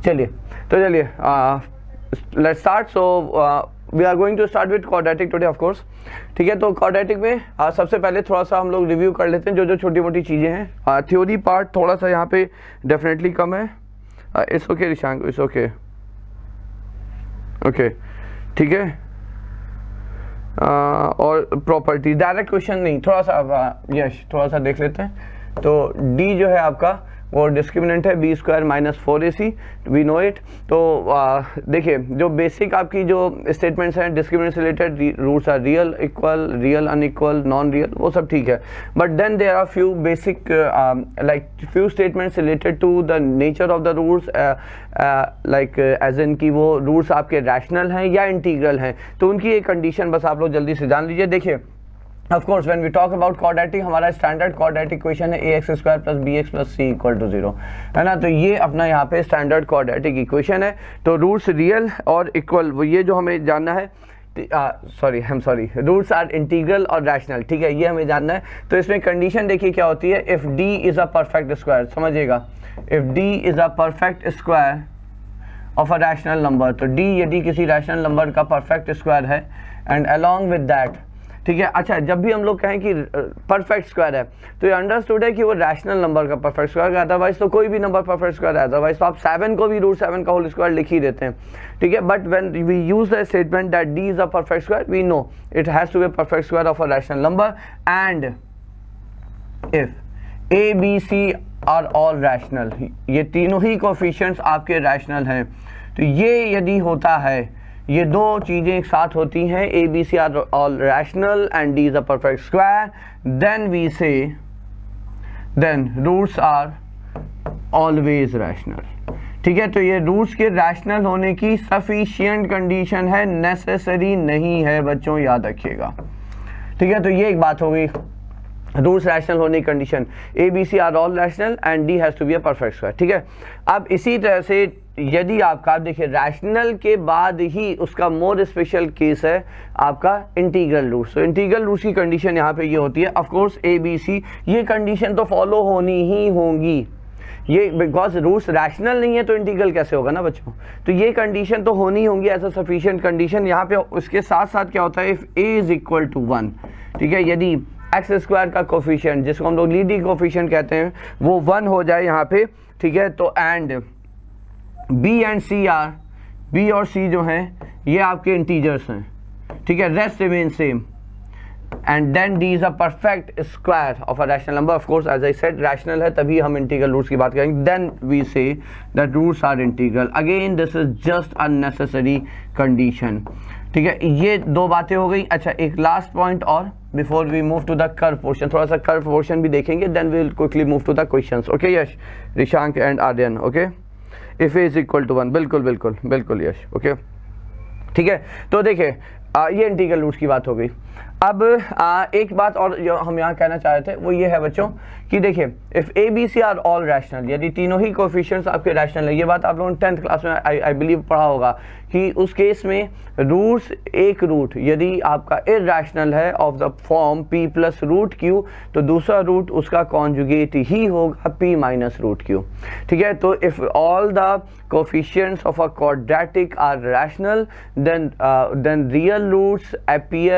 चलिए let's start. So we are going to start with quadratic today of course. ठीक है, तो quadratic में सबसे पहले थोड़ा सा हम लोग रिव्यू कर लेते हैं जो जो छोटी मोटी चीज़ें हैं। थ्योरी पार्ट थोड़ा सा यहाँ पे डेफिनेटली कम है। It's okay Rishank, it's okay okay, ठीक है। और प्रॉपर्टी डायरेक्ट क्वेश्चन नहीं, थोड़ा सा यश थोड़ा सा देख लेते हैं। तो डी जो है आपका वो डिस्क्रिमिनेंट है B square minus 4ac, we know it. तो देखिए जो बेसिक आपकी जो स्टेटमेंट्स हैं डिस्क्रिमिनेंट से related, roots are real, equal, real, unequal, non real, वो सब ठीक है। But then there are few basic like few statements related to the nature of the roots, like as in की वो रूट्स आपके rational हैं या इंटीग्रल हैं। तो उनकी एक कंडीशन बस आप लोग जल्दी से जान लीजिए। देखिए Of course, when we talk about quadratic, हमारा स्टैंडर्ड क्वाड्रेटिक इक्वेशन है ax square plus bx plus c equal to 0, है ना। तो ये अपना यहाँ पे स्टैंडर्ड क्वाड्रेटिक इक्वेशन है। तो रूट्स रियल और इक्वल, ये जो हमें जानना है, रूट्स आर इंटीग्रल और रैशनल, ठीक है, ये हमें जानना है। तो इसमें कंडीशन देखिए क्या होती है, if d is a perfect square, समझिएगा, if d is a perfect square of a rational number, तो d यदि किसी रैशनल नंबर का परफेक्ट स्क्वायर है, एंड अलॉन्ग विद दैट, ठीक है। अच्छा, जब भी हम लोग कहें कि परफेक्ट स्क्वायर है तो ये अंडरस्टूड है कि वो रैशनल नंबर का परफेक्ट स्क्वायर है, अदरवाइज तो कोई भी नंबर परफेक्ट स्क्वायर है, अदरवाइज तो आप 7 को भी √7 का होल स्क्वायर लिख ही देते हैं, ठीक है। But when we use the statement that d is a perfect square, we know it has to be perfect square of a rational number, and if a b c are all rational, ये तीनों ही coefficients आपके rational हैं, तो ये यदि होता है, ये दो चीजें एक साथ होती हैं, A B C are all rational and D is a perfect square, then we say then roots are always rational, ठीक है। तो ये रूट्स के रैशनल होने की सफिशिएंट कंडीशन है, नेसेसरी नहीं है बच्चों, याद रखिएगा, ठीक है। तो ये एक बात हो गई, रूट्स रैशनल होने की condition, A B C are all rational and D has to be a perfect square, ठीक है। अब इसी तरह से यदि आपका देखिए रैशनल के बाद ही उसका मोर स्पेशल केस है आपका इंटीग्रल रूट्स। तो इंटीग्रल रूट्स की कंडीशन यहाँ पे ये होती है, of course A B C, ये कंडीशन तो फॉलो होनी ही होंगी, ये बिकॉज रूट्स रैशनल नहीं है तो इंटीग्रल कैसे होगा ना बच्चों। तो ये कंडीशन तो होनी होंगी एज अ सफिशिएंट कंडीशन। यहाँ पे उसके साथ साथ क्या होता है, if A is equal to 1, ठीक है, यदि एक्स स्क्वायर का कोफिशिएंट जिसको हम लोग लीडिंग कोफिशिएंट कहते हैं वो 1 हो जाए यहाँ पे, ठीक है। तो and B and C are, B और सी जो हैं ये आपके इंटीजर्स हैं, ठीक है, rest remain same, and then D is a perfect square of a rational number. Of course as I said rational है तभी हम इंटीग्रल रूट्स की बात करेंगे, then we say that roots are integral. Again this is just a necessary condition, ठीक है। ये दो बातें हो गई। अच्छा, एक लास्ट पॉइंट और before we move to the curve portion, थोड़ा सा कर्व पोर्शन भी देखेंगे, then we will quickly move to the questions, okay Yash, Rishank and Aryan, okay. If A is equal to 1, बिल्कुल बिल्कुल बिल्कुल यश, ओके, ठीक है। तो देखिए ये इंटीग्रल रूट्स की बात हो गई। अब एक बात और जो हम यहाँ कहना चाह रहे थे वो ये है बच्चों कि देखिए if A B C are all rational, यदि तीनों ही कोफिशिएंट्स आपके रैशनल है, ये बात आप लोगों ने 10th क्लास में आई बिलीव पढ़ा होगा कि उस केस में रूट्स, एक रूट यदि आपका इरैशनल है of the form p plus root Q, तो दूसरा रूट उसका कॉन्जुगेट ही होगा p माइनस रूट क्यू, ठीक है। तो if all the coefficients of a quadratic are rational, then real roots appear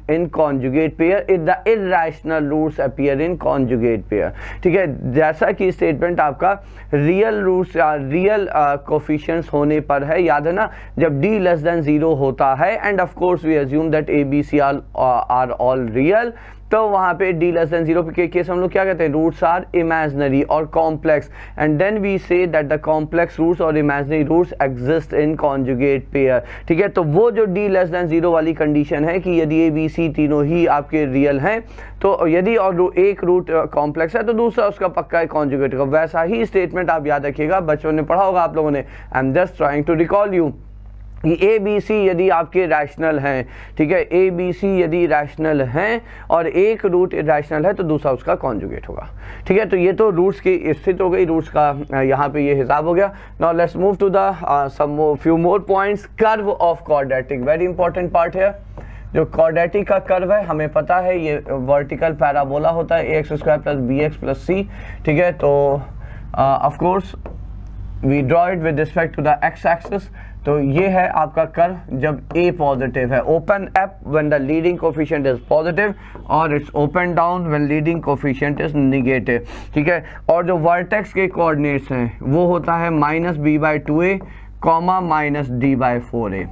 in conjugate pair, the irrational roots appear in conjugate pair, ठीक है। जैसा कि स्टेटमेंट आपका रियल रूट्स रियल कोफिशिएंट्स होने पर है, याद है ना, जब d लेस देन 0 होता है, and of course we assume that A B C are all real, तो वहाँ पे d लेस देन 0 के केस हम लोग क्या कहते हैं, रूट्स आर इमेजिनरी और complex, and then we say that the complex roots और imaginary roots exist in conjugate pair, ठीक है। तो वो जो d लेस देन 0 वाली कंडीशन है कि यदि ए बी सी तीनों ही आपके रियल हैं, तो यदि और एक रूट कॉम्प्लेक्स है तो दूसरा उसका पक्का कॉन्जुगेट होगा। वैसा ही स्टेटमेंट आप याद रखिएगा, बच्चों ने पढ़ा होगा आप लोगों ने, I am just trying to recall you, A B C यदि आपके रैशनल हैं, ठीक है, ए बी सी यदि रैशनल हैं और एक रूट रैशनल है तो दूसरा उसका कॉन्जुगेट होगा, ठीक है। तो ये तो रूट्स की स्थिति हो गई, रूट्स का यहाँ पे ये हिसाब हो गया। Now let's move to the some few more points. Curve of quadratic, very important part है। जो क्वाड्रेटिक का कर्व है हमें पता है ये वर्टिकल पैराबोला होता है, a x square plus b x plus c, ठीक है। तो of course we draw it with respect to the x axis. तो ये है आपका कर्व जब a पॉजिटिव है, open up when the leading coefficient is positive और it's open down when leading coefficient is negative, ठीक है। और जो वर्टेक्स के कोऑर्डिनेट्स हैं वो होता है -b/2a, -d/4a,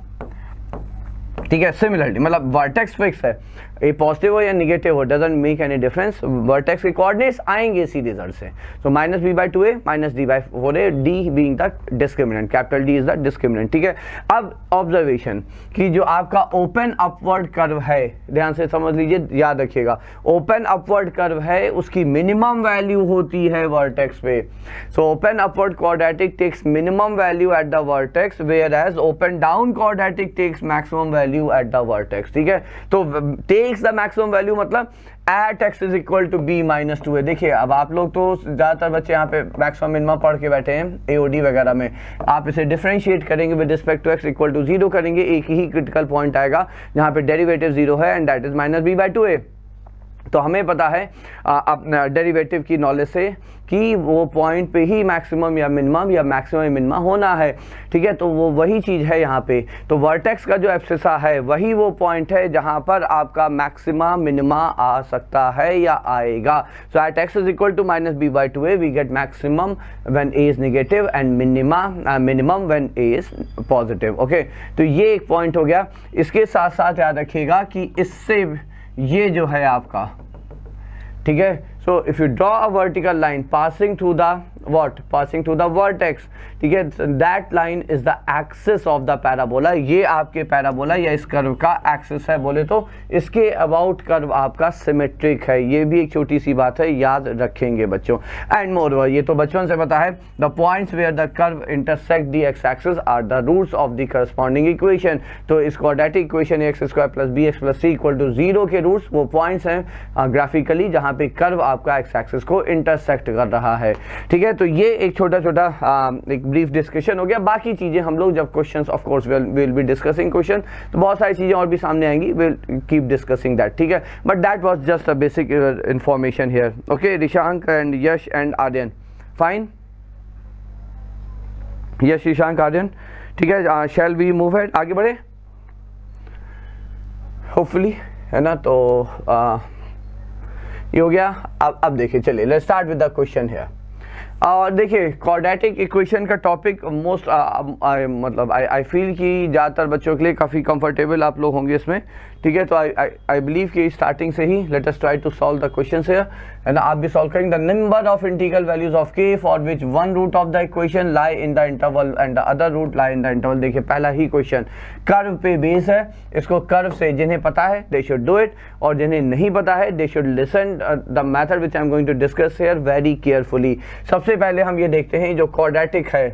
ठीक है। सिमिलरली मतलब वर्टेक्स फिक्स है, ए पॉजिटिव हो या निगेटिव हो, doesn't make any difference, vertex के कोऑर्डिनेट्स आएंगे इसी रिजल्ट से। सो -b/2a, -d/4a, d being the discriminant, capital D is the discriminant, ठीक है। अब ऑब्जर्वेशन कि जो आपका ओपन अपवर्ड कर्व है, ध्यान से समझ लीजिए, याद रखिएगा, ओपन अपवर्ड कर्व है उसकी मिनिमम वैल्यू होती है वर्टेक्स पे। So open upward quadratic takes minimum value at the vertex, whereas open down quadratic takes maximum value at the vertex, ठीक है। तो टेक्स द मैक्सिमम वैल्यू मतलब at x is equal to b-2a। देखिए अब आप लोग तो ज़्यादातर बच्चे यहाँ पे मैक्सिमम मिनिमम पढ़ के बैठे हैं AOD वगैरह में, आप इसे डिफरेंशिएट करेंगे with respect to x equal to 0 करेंगे, एक ही क्रिटिकल पॉइंट आएगा जहाँ पे डेरिवेटिव 0 है एंड दैट इज -b/2a। तो हमें पता है अपना डेरिवेटिव की नॉलेज से कि वो पॉइंट पे ही मैक्सिमम या मैक्सिमम मिनिमा होना है, ठीक है। तो वो वही चीज़ है यहाँ पे। तो वर्टेक्स का जो एब्सिसा है वही वो पॉइंट है जहाँ पर आपका मैक्सिमा मिनिमा आ सकता है या आएगा। So at x is equal to -b/2a we get maximum when a is negative and minimum when a is positive, okay. तो ये एक पॉइंट हो गया। इसके साथ साथ याद रखिएगा कि इससे ये जो है आपका, ठीक है, सो if you draw a vertical line passing through the passing through the vertex, ठीक है, that line is the axis of the parabola. ये आपके पैराबोला या इस कर्व का एक्सिस है, बोले तो इसके अबाउट कर्व आपका सिमेट्रिक है। ये भी एक छोटी सी बात है, याद रखेंगे बच्चों। एंड मोरओवर ये तो बचपन से पता है, the points where the curve intersect the x axis are the roots of the corresponding equation. तो इस quadratic equation x² + bx + c = 0 के रूट्स वो पॉइंट्स हैं ग्राफिकली जहाँ पे कर्व आपका एक्स एक्सिस को इंटरसेक्ट कर रहा है, ठीक है। तो ये एक छोटा छोटा एक ब्रीफ डिस्कशन हो गया। बाकी चीज़ें हम लोग जब questions of course will be discussing question, तो बहुत सारी चीज़ें और भी सामने आएंगी, विल कीप डिस्कसिंग दैट, ठीक है। But that was just a basic information here, okay. Rishank and Yash and Aryan, fine, Yash, Rishank, Aryan, ठीक है। शैल वी मूव हेड, आगे बढ़े होपफुली, है ना। तो ये हो गया। अब देखिए, चलिए let's start with the question here. और देखिए क्वाड्रेटिक इक्वेशन का टॉपिक मोस्ट मतलब आई फील कि ज़्यादातर बच्चों के लिए काफ़ी कंफर्टेबल आप लोग होंगे इसमें, ठीक है। तो आई बिलीव कि स्टार्टिंग से ही let us try to solve the questions here, है ना। आप भी सॉल्व करेंगे। The number of integral values of k for which one root of the equation lie in the interval and the other root lie in the interval. देखिए पहला ही question curve पे base है, इसको कर्व से जिन्हें पता है दे शुड डू इट, और जिन्हें नहीं पता है they should listen the method which I am going to discuss here very carefully. सबसे पहले हम ये देखते हैं जो क्वाड्रेटिक है,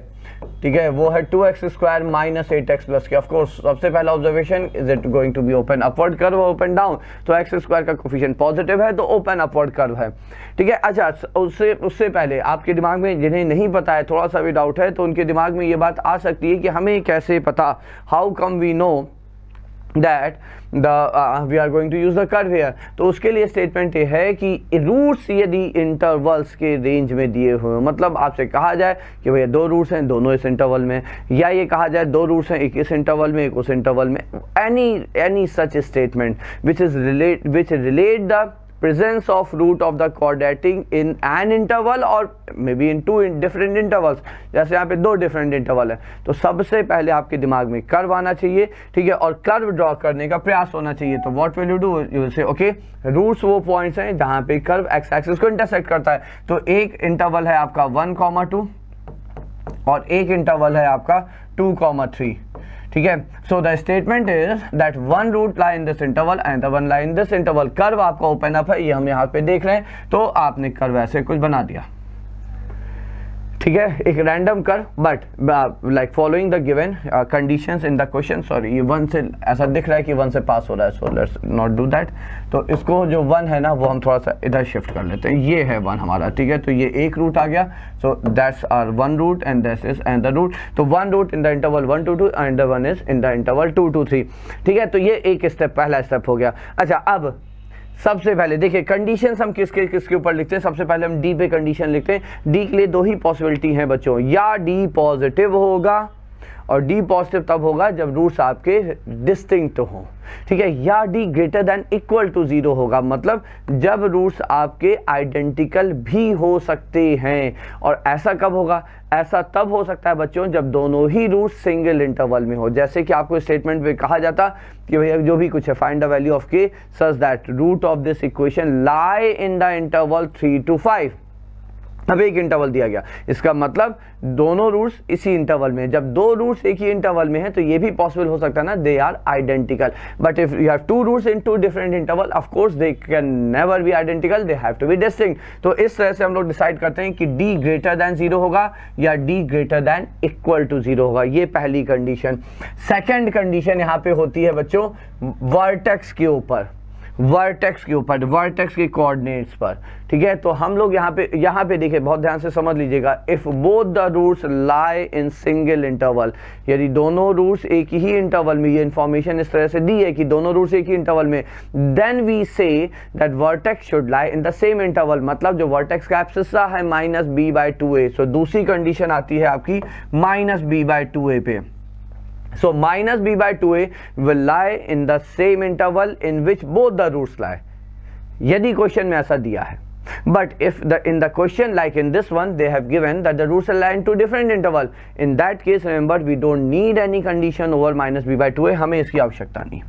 ठीक है, वो है 2x² - 8x + k। Of course सबसे पहला observation, is it going to be open upward curve और ओपन डाउन। तो x² का कोफिशिएंट पॉजिटिव है तो ओपन अपवर्ड कर्व है, ठीक है। अच्छा, उससे पहले आपके दिमाग में जिन्हें नहीं पता है, थोड़ा सा भी डाउट है, तो उनके दिमाग में ये बात आ सकती है कि हमें कैसे पता, how come we know that we are going to use the curve here। तो उसके लिए स्टेटमेंट ये है कि रूट्स यदि इंटरवल्स के रेंज में दिए हुए, मतलब आपसे कहा जाए कि भैया दो रूट्स हैं, दोनों इस इंटरवल में, या ये कहा जाए दो रूट्स हैं, एक इस इंटरवल में एक उस इंटरवल में, any such statement which relate the presence of root of the quadratic in an interval or maybe in two different intervals। जैसे यहाँ पे दो डिफरेंट इंटरवल है, तो सबसे पहले आपके दिमाग में कर्व आना चाहिए, ठीक है, और कर्व ड्रॉ करने का प्रयास होना चाहिए। तो what will you do, you will say okay roots वो पॉइंट्स हैं जहाँ पे कर्व एक्स एक्सिस को इंटरसेक्ट करता है। तो एक इंटरवल है आपका 1,2 और एक इंटरवल है आपका 2,3, ठीक है। So the statement is that one root lie in this interval and the one lie in this interval. Curve आपका ओपन अप है, ये हम यहाँ पे देख रहे हैं, तो आपने कर्व ऐसे कुछ बना दिया, ठीक है, एक random curve, but like following the given conditions in the question. Sorry, ये 1 से ऐसा दिख रहा है कि 1 से पास हो रहा है, so let's not do that. तो इसको जो 1 है ना वो हम थोड़ा सा इधर शिफ्ट कर लेते हैं, ये है 1 हमारा, ठीक है। तो ये एक रूट आ गया, so that's are 1 root and this is another root. तो 1 root in the interval 1 to 2 and 1 is in the interval 2 to 3, ठीक है। तो ये एक स्टेप, पहला स्टेप हो गया। अच्छा, अब सबसे पहले देखिए कंडीशंस हम किसके ऊपर लिखते हैं, सबसे पहले हम डी पे कंडीशन लिखते हैं। डी के लिए दो ही पॉसिबिलिटी है बच्चों, या डी पॉजिटिव होगा, और डी पॉजिटिव तब होगा जब रूट्स आपके डिस्टिंक्ट हो, ठीक है, या D greater than equal to 0 होगा, मतलब जब रूट्स आपके आइडेंटिकल भी हो सकते हैं। और ऐसा कब होगा, ऐसा तब हो सकता है बच्चों जब दोनों ही रूट्स सिंगल इंटरवल में हो। जैसे कि आपको स्टेटमेंट में कहा जाता कि भैया जो भी कुछ है, find the value of K such that root of this equation lie in the interval 3 to 5। अब एक इंटरवल दिया गया, इसका मतलब दोनों रूट्स इसी इंटरवल में। जब दो रूट्स एक ही इंटरवल में है तो ये भी पॉसिबल हो सकता है ना, they are identical. But if you have two roots in two different interval, of course they can never be identical, they have to be distinct. तो इस तरह से हम लोग डिसाइड करते हैं कि डी ग्रेटर देन 0 होगा या D greater than equal to 0 होगा। ये पहली कंडीशन। सेकेंड कंडीशन यहाँ पे होती है बच्चों वर्टेक्स के ऊपर, वर्टेक्स के ऊपर, वर्टेक्स के कोऑर्डिनेट्स पर, ठीक है। तो हम लोग यहाँ पे देखिए, बहुत ध्यान से समझ लीजिएगा, if both the roots lie in single interval, यदि दोनों रूट्स एक ही इंटरवल में, ये इंफॉर्मेशन इस तरह से दी है कि दोनों रूट्स एक ही इंटरवल में, then we say that vertex should lie in the same interval, मतलब जो वर्टेक्स का एब्सिसा है -b/2a। सो दूसरी कंडीशन आती है आपकी -b/2a पे। So minus b/2a will lie in the same interval in which both the roots lie, यदि क्वेश्चन में ऐसा दिया है। But if in the question like in this one they have given that the roots lie in two different interval, in that case remember we don't need any condition over -b/2a, हमें इसकी आवश्यकता नहीं,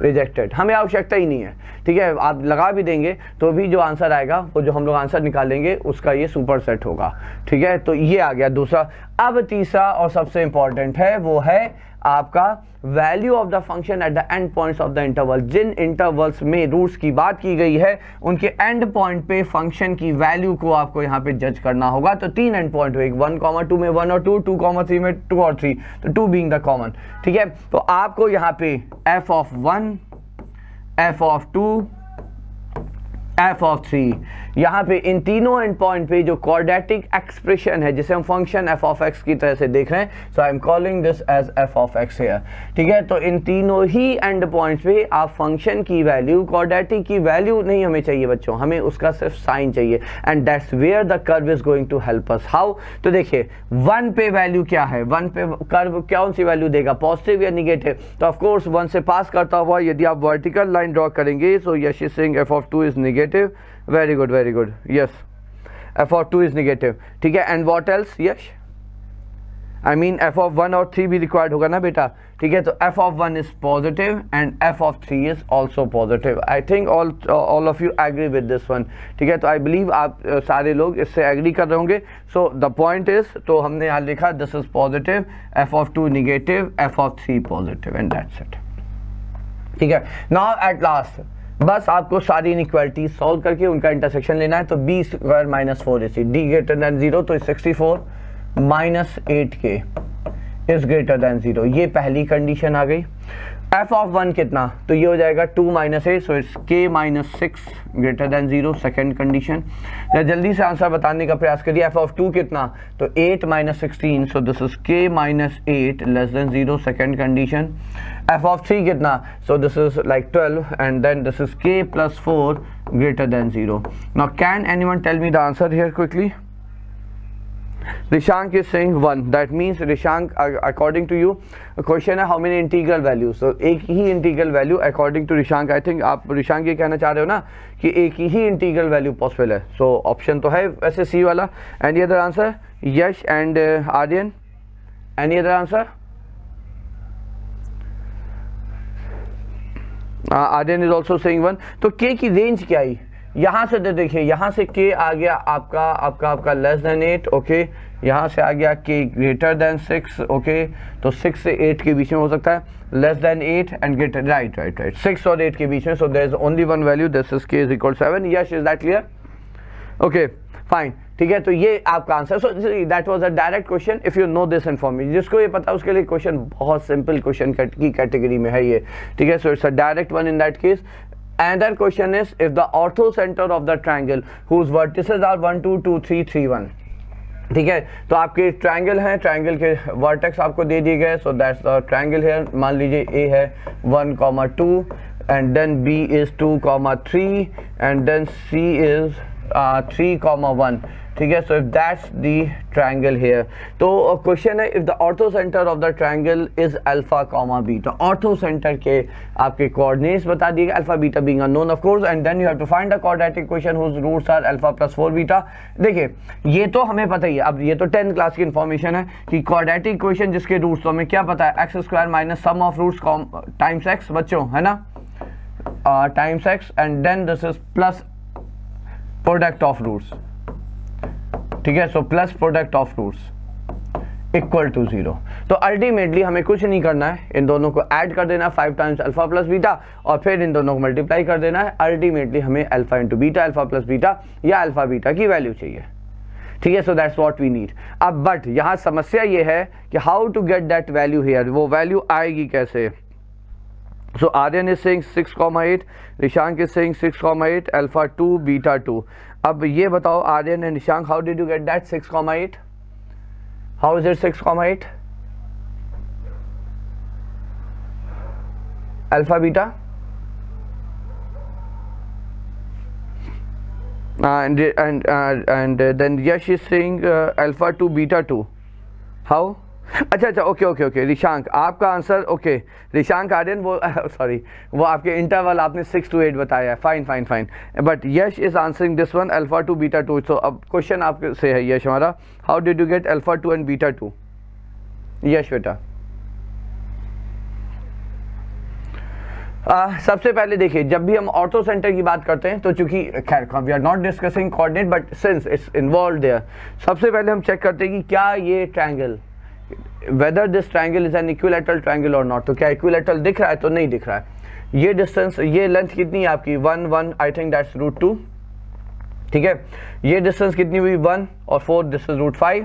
rejected, हमें आवश्यकता ही नहीं है, ठीक है। आप लगा भी देंगे तो भी जो आंसर आएगा वो जो हम लोग आंसर निकालेंगे उसका ये सुपर सेट होगा, ठीक है। तो ये आ गया दूसरा। अब तीसरा और सबसे इंपॉर्टेंट है वो है आपका value of the function at the end points of the interval. जिन इंटरवल्स में रूट्स की बात की गई है उनके एंड पॉइंट पे फंक्शन की वैल्यू को आपको यहाँ पे जज करना होगा। तो 3 एंड पॉइंट हुए, 1,2 में 1 और 2, 2,3 में 2 और 3, तो 2 बीइंग द कॉमन, ठीक है। तो आपको यहाँ पे f(1), f(2), f(3), यहाँ पे इन तीनों एंड पॉइंट पे जो क्वाड्रेटिक एक्सप्रेशन है जिसे हम फंक्शन f(x) की तरह से देख रहे हैं, so I am calling this as f(x) here, ठीक है। तो इन तीनों ही एंड पॉइंट्स पे आप फंक्शन की वैल्यू, क्वाड्रेटिक की वैल्यू नहीं हमें चाहिए बच्चों, हमें उसका सिर्फ साइन चाहिए, and that's where the curve is going to help us. How? तो देखिए 1 पे वैल्यू क्या है, 1 पे कर्व कौन सी वैल्यू देगा, पॉजिटिव या निगेटिव। तो ऑफकोर्स 1 से पास करता हुआ यदि आप वर्टिकल लाइन ड्रॉ करेंगे, so Yash is saying f(2) is negative, very good, yes, f(2) is negative, ठीक है। and what else? Yash, I mean f(1) और 3 भी रिक्वायर्ड होगा ना बेटा, ठीक है। तो f(1) is positive and f(3) is also positive. I think all of you agree with this one, ठीक है। तो I believe आप सारे लोग इससे एग्री कर रहे होंगे। So the point is, तो हमने यहाँ लिखा this is positive, f(2) negative, f(3) positive, and that's it, ठीक है। Now at last बस आपको सारी इनइक्वालिटीज सॉल्व करके उनका इंटरसेक्शन लेना है। तो b² - 4ac, d greater than 0, तो 64 - 8k इज ग्रेटर देन 0, ये पहली कंडीशन आ गई। f(1) कितना, तो ये हो जाएगा 2 - 8, so it's k - 6 greater than 0, second condition. जल्दी से आंसर बताने का प्रयास करिए। f(2) कितना, तो 8 - 16, so this is k - 8 less than 0, second condition. f(3) कितना, so this is like 12 and then this is k + 4 greater than 0। Now can anyone tell me the answer here quickly? Rishank is saying 1. That means Rishank, according to you, question है how many integral values. So एक ही integral value according to Rishank. I think आप Rishank ये कहना चाह रहे हो ना कि एक ही integral value possible है. So option तो है वैसे C वाला. Any other answer? Yash and Aryan. Any other answer? Aryan is also saying 1. तो K की range क्या आई? यहाँ से देखिए, यहाँ से k आ गया आपका लेस देन 8, ओके। यहाँ से आ गया k ग्रेटर देन 6, ओके। तो 6 से 8 के बीच में हो सकता है, less than 8 and greater, right 6 और 8 के बीच में। So there is only one value, this is k = 7। Yes, is that clear? Okay fine, ठीक है। तो ये आपका answer. So that was a direct question if you know this information. जिसको ये पता उसके लिए क्वेश्चन बहुत सिंपल क्वेश्चन की कैटेगरी में है ये, ठीक है। So it's a direct one in that case. Another question is, if the orthocenter of the triangle whose vertices are 1, 2, 2, 3, 3, 1, ठीक है। तो आपके ट्रायंगल हैं, ट्रायंगल के वर्टेक्स आपको दे दिए गए। सो दैट्स द ट्रायंगल है, मान लीजिए A है 1, 2, and then B is 2,3 and then C is 3,1. ठीक है, so if that's the triangle here, तो क्वेश्चन है if the orthocenter of the triangle is alpha comma beta, orthocenter के आपके coordinates बता दिए, alpha beta being unknown of course, and then you have to find the quadratic equation whose roots are alpha plus 4 beta. देखिए ये तो हमें पता ही है, अब ये तो 10th क्लास की इन्फॉर्मेशन है कि quadratic equation जिसके रूट्स तो हमें क्या पता है, x square minus sum of roots times x बच्चों, है ना, times x and then this is plus product of roots. ठीक है, सो plus product of roots equal to 0. तो अल्टीमेटली हमें कुछ नहीं करना है, इन दोनों को ऐड कर देना 5 टाइम्स अल्फा प्लस बीटा और फिर इन दोनों को मल्टीप्लाई कर देना है. अल्टीमेटली हमें alpha into beta, alpha plus beta या अल्फा बीटा की वैल्यू चाहिए. ठीक है, so that's what we need. अब बट यहाँ समस्या ये है कि how to get that value here, वो वैल्यू आएगी कैसे. So Aryan is saying 6,8, Nishank is saying 6,8, alpha 2 beta 2. अब ये बताओ Aryan and Nishank, how did you get that 6,8? How is it 6,8? Alpha beta and then Yash is saying alpha 2 beta 2. How? अच्छा okay Rishank आपका answer okay. Rishank Aryan वो sorry वो आपके इंटरवल आपने 6 to 8 बताया है. Fine but Yash is answering this one alpha 2 beta 2. सो अब question आपके से है यश हमारा, how did you gate alpha 2 and beta 2? यश बेटा सबसे पहले देखिए, जब भी हम ऑर्थो सेंटर की बात करते हैं तो चूंकि खैर we are not discussing coordinate but since it's involve there, सबसे पहले हम चेक करते हैं कि क्या ये triangle, whether this triangle is an equilateral triangle or not. तो क्या equilateral दिख रहा है तो नहीं दिख रहा है. ये डिस्टेंस, ये लेंथ कितनी है आपकी 1 आई थिंक दैट्स √2. ठीक है, ये डिस्टेंस कितनी हुई 1 और 4 दिस इज √5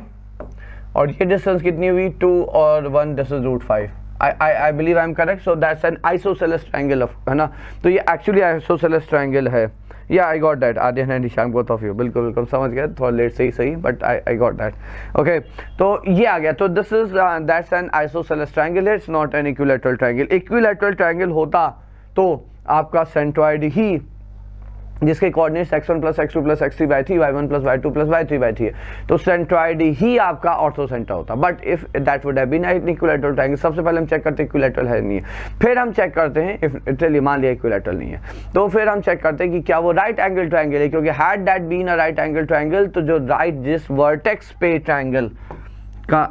और ये डिस्टेंस कितनी हुई 2 और 1 this is √5. I believe I am correct. So that's an isosceles triangle of, है ना, तो ये एक्चुअली isosceles triangle है. Yeah, I got that. Aryan and Nishank, both of you. बिल्कुल समझ गया, थोड़ा लेट सही but I got that. Okay, तो ये आ गया. तो this is that's an isosceles triangle. It's not an equilateral triangle. Equilateral triangle होता तो आपका सेंट्रॉइड ही जिसके coordinates x1 plus x2 plus x3 by 3 y1 plus y2 plus y3 by 3 है, तो सेंट्रॉइड ही आपका ऑर्थो सेंटर होता. But if that would have been an equilateral triangle, सबसे पहले हम चेक करते हैं इक्विलैटरल है नहीं है, फिर हम चेक करते हैं इफ चलिए मान लिया इक्विलैटरल नहीं है तो फिर हम चेक करते हैं कि क्या वो राइट एंगल ट्रायंगल है, क्योंकि had that been a right angle triangle तो जो राइट जिस वर्टेक्स पे ट्रायंगल का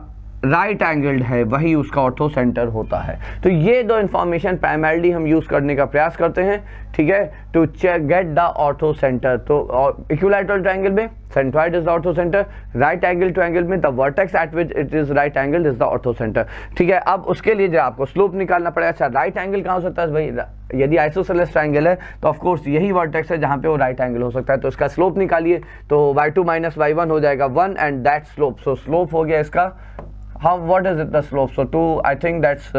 राइट एंगल्ड है वही उसका ऑर्थो सेंटर होता है. तो ये दो इंफॉर्मेशन प्राइमरली हम यूज करने का प्रयास करते हैं. ठीक है, to check get the orthocentre. तो इक्विलैटरल ट्रायंगल में centroid is the orthocentre, right angle triangle में the vertex at which it is right angle is the orthocentre. ठीक है, अब उसके लिए जो आपको स्लोप निकालना पड़ेगा. अच्छा, राइट एंगल कहाँ हो सकता है भाई, यदि आइसोसेलेस ट्रायंगल है तो ऑफ कोर्स यही वर्टेक्स है जहाँ पे वो राइट एंगल हो सकता है. तो इसका स्लोप निकालिए, तो y2 माइनस y1 हो जाएगा 1 and that slope. So slope हो गया इसका, how what is it the slope, so 2 I think that's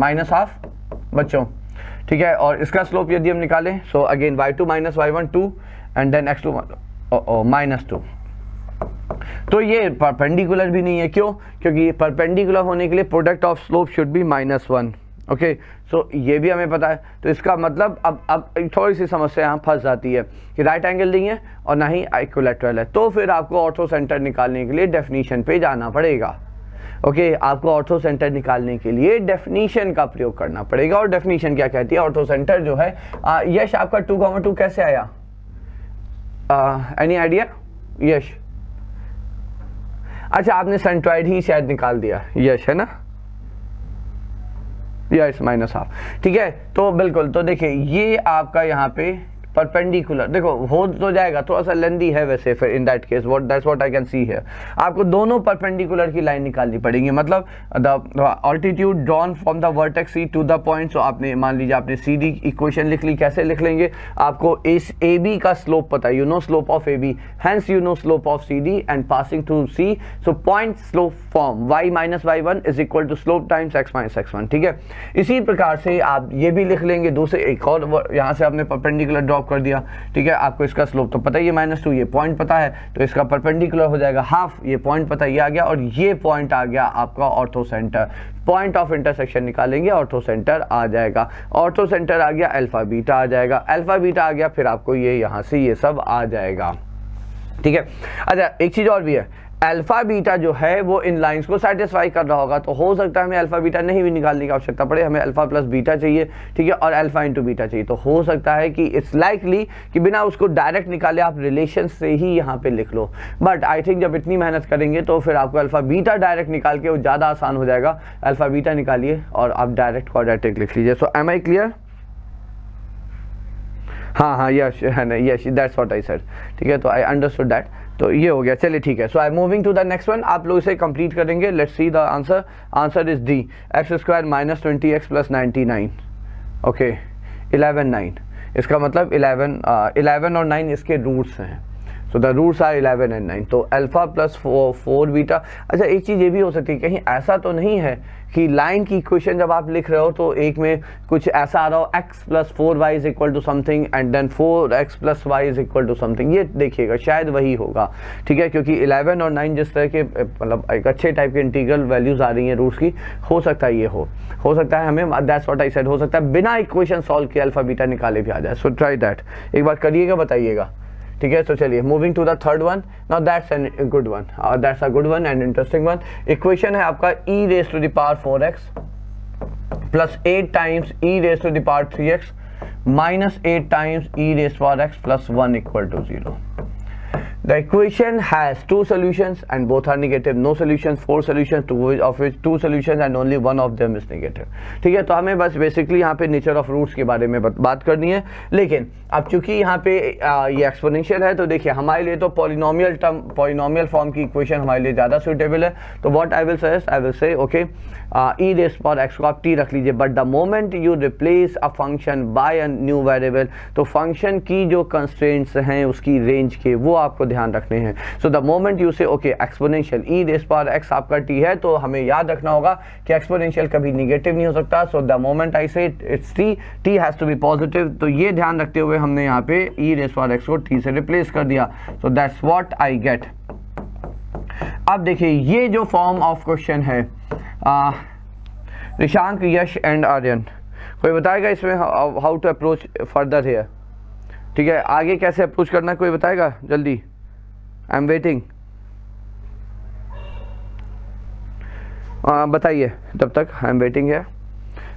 minus half बच्चों. ठीक है, और इसका स्लोप यदि हम निकालें so again y2 minus y1 2 and then x2 minus 2. तो ये परपेंडिकुलर भी नहीं है. क्यों? क्योंकि परपेंडिकुलर होने के लिए product of slope should be -1. Okay, so ये भी हमें पता है. तो इसका मतलब अब थोड़ी सी समस्या यहाँ फंस जाती है कि राइट एंगल नहीं है और ना ही इक्विलैटरल है. तो फिर आपको ऑर्थो सेंटर निकालने के लिए डेफिनेशन पे जाना पड़ेगा. ओके, आपको ऑर्थो सेंटर निकालने के लिए डेफिनेशन का प्रयोग करना पड़ेगा. और डेफिनेशन क्या कहती है, ऑर्थो सेंटर जो है यश आपका 2,2 कैसे आया, एनी आइडिया यश? अच्छा, आपने सेंट्रॉइड ही शायद निकाल दिया यश, है ना, यस -1/2. ठीक है, तो बिल्कुल. तो देखिए ये आपका यहाँ पे परपेंडिकुलर देखो हो तो जाएगा, थोड़ा सा लेंदी है वैसे. फिर in that case that's what I can see here, आपको दोनों परपेंडिकुलर की लाइन निकालनी पड़ेगी. मतलब the altitude drawn from the vertex C to the point. So आपने मान लीजिए आपने सीधी इक्वेशन लिख ली. कैसे लिख लेंगे, आपको इस ए बी का स्लोप पता है, you know slope of A B, hence you know slope of C D and passing through C. So point slope form y minus y1 is equal to slope times x minus x1. ठीक है, इसी प्रकार से आप ये भी लिख लेंगे दूसरे एक और यहाँ से आपने परपेंडिकुलर ड्रॉ ड्रॉप कर दिया, ठीक है। आपको इसका स्लोप तो पता ही है -2, ये पॉइंट पता है तो इसका परपेंडिकुलर हो जाएगा हाफ, ये पॉइंट पता ये आ गया, और ये पॉइंट आ गया आपका ortho centre. Point of intersection निकालेंगे, ऑर्थो सेंटर आ जाएगा, ऑर्थो सेंटर आ गया, अल्फा बीटा आ जाएगा, अल्फा बीटा आ गया, फिर आपको ये यहाँ से ये सब आ जाएगा, ठीक है। अच्छा एक चीज़ और भी है, अल्फा बीटा जो है वो इन लाइंस को सेटिस्फाई कर रहा होगा, तो हो सकता है हमें अल्फा बीटा नहीं भी निकालने की आवश्यकता पड़े, हमें अल्फा प्लस बीटा चाहिए, ठीक है, और अल्फा इंटू बीटा चाहिए, तो हो सकता है कि इट्स लाइकली कि बिना उसको डायरेक्ट निकाले आप रिलेशन से ही यहाँ पे लिख लो। बट आई थिंक जब इतनी मेहनत करेंगे तो फिर आपको अल्फा बीटा डायरेक्ट निकाल के वो ज़्यादा आसान हो जाएगा। अल्फा बीटा निकालिए और आप डायरेक्ट क्वाड्रेटिक लिख लीजिए। सो एम आई क्लियर? हाँ यस है ना, yes that's what I said, ठीक है। तो आई अंडरस्टूड दैट, तो ये हो गया, चलिए ठीक है। So I moving to the next one, आप लोग इसे कंप्लीट करेंगे। Let's see the answer, answer is D, x² - 20x + 99, okay 11 9, इसका मतलब 11 और 9 इसके रूट्स हैं, so the roots are 11 and 9, तो अल्फा प्लस 4 बीटा। अच्छा एक चीज़ ये भी हो सकती है, कहीं ऐसा तो नहीं है कि लाइन की इक्वेशन जब आप लिख रहे हो तो एक में कुछ ऐसा आ रहा हो x + 4y = something and then 4x + y = something, ये देखिएगा शायद वही होगा, ठीक है, क्योंकि 11 और 9 जिस तरह के मतलब एक अच्छे टाइप के इंटीग्रल वैल्यूज आ रही हैं रूट्स की, हो सकता है ये हो सकता है हमें, दैट्स व्हाट आई सेड, हो सकता है बिना इक्वेशन सॉल्व किए अल्फा बीटा निकाले भी आ जाए। सो ट्राई दैट, एक बार करिएगा बताइएगा, ठीक है। तो चलिए moving to the third one, now that's an good one, that's a good one and interesting one. Equation है आपका e⁻⁴x + 8 times e⁻3x - 8 times e⁻x + 1 = 0. The equation has 2 solutions and both are negative, no solutions, 4 solutions, of which 2 solutions and only one of them is negative, ठीक है। तो हमें बस basically यहाँ पे nature of roots के बारे में बात करनी है, लेकिन अब चूंकि यहाँ पे ये एक्सपोनेंशियल है तो देखिए हमारे लिए तो पॉलिनोमियल फॉर्म की इक्वेशन हमारे लिए ज़्यादा सूटेबल है। तो what I will suggest, I will say okay e⁻x को आप t रख लीजिए, but the moment you replace a function by a new variable, तो फंक्शन की जो कंस्ट्रेंट्स हैं उसकी रेंज के वो आपको ध्यान रखने हैं। सो द मोमेंट यू से ओके एक्सपोनेंशियल e⁻x आपका t है, तो हमें याद रखना होगा कि एक्सपोनेंशियल कभी निगेटिव नहीं हो सकता। So the moment I say it's t has to be positive, तो ये ध्यान रखते हुए हमने यहाँ पे e⁻x को t से रिप्लेस कर दिया। सो दैट्स व्हाट आई गेट। अब देखिए ये जो फॉर्म ऑफ क्वेश्चन है, निशांक, यश एंड आर्यन, कोई बताएगा इसमें how to approach further here, ठीक है, आगे कैसे अप्रोच करना, कोई बताएगा जल्दी? आई एम वेटिंग, बताइए तब तक, आई एम वेटिंग है।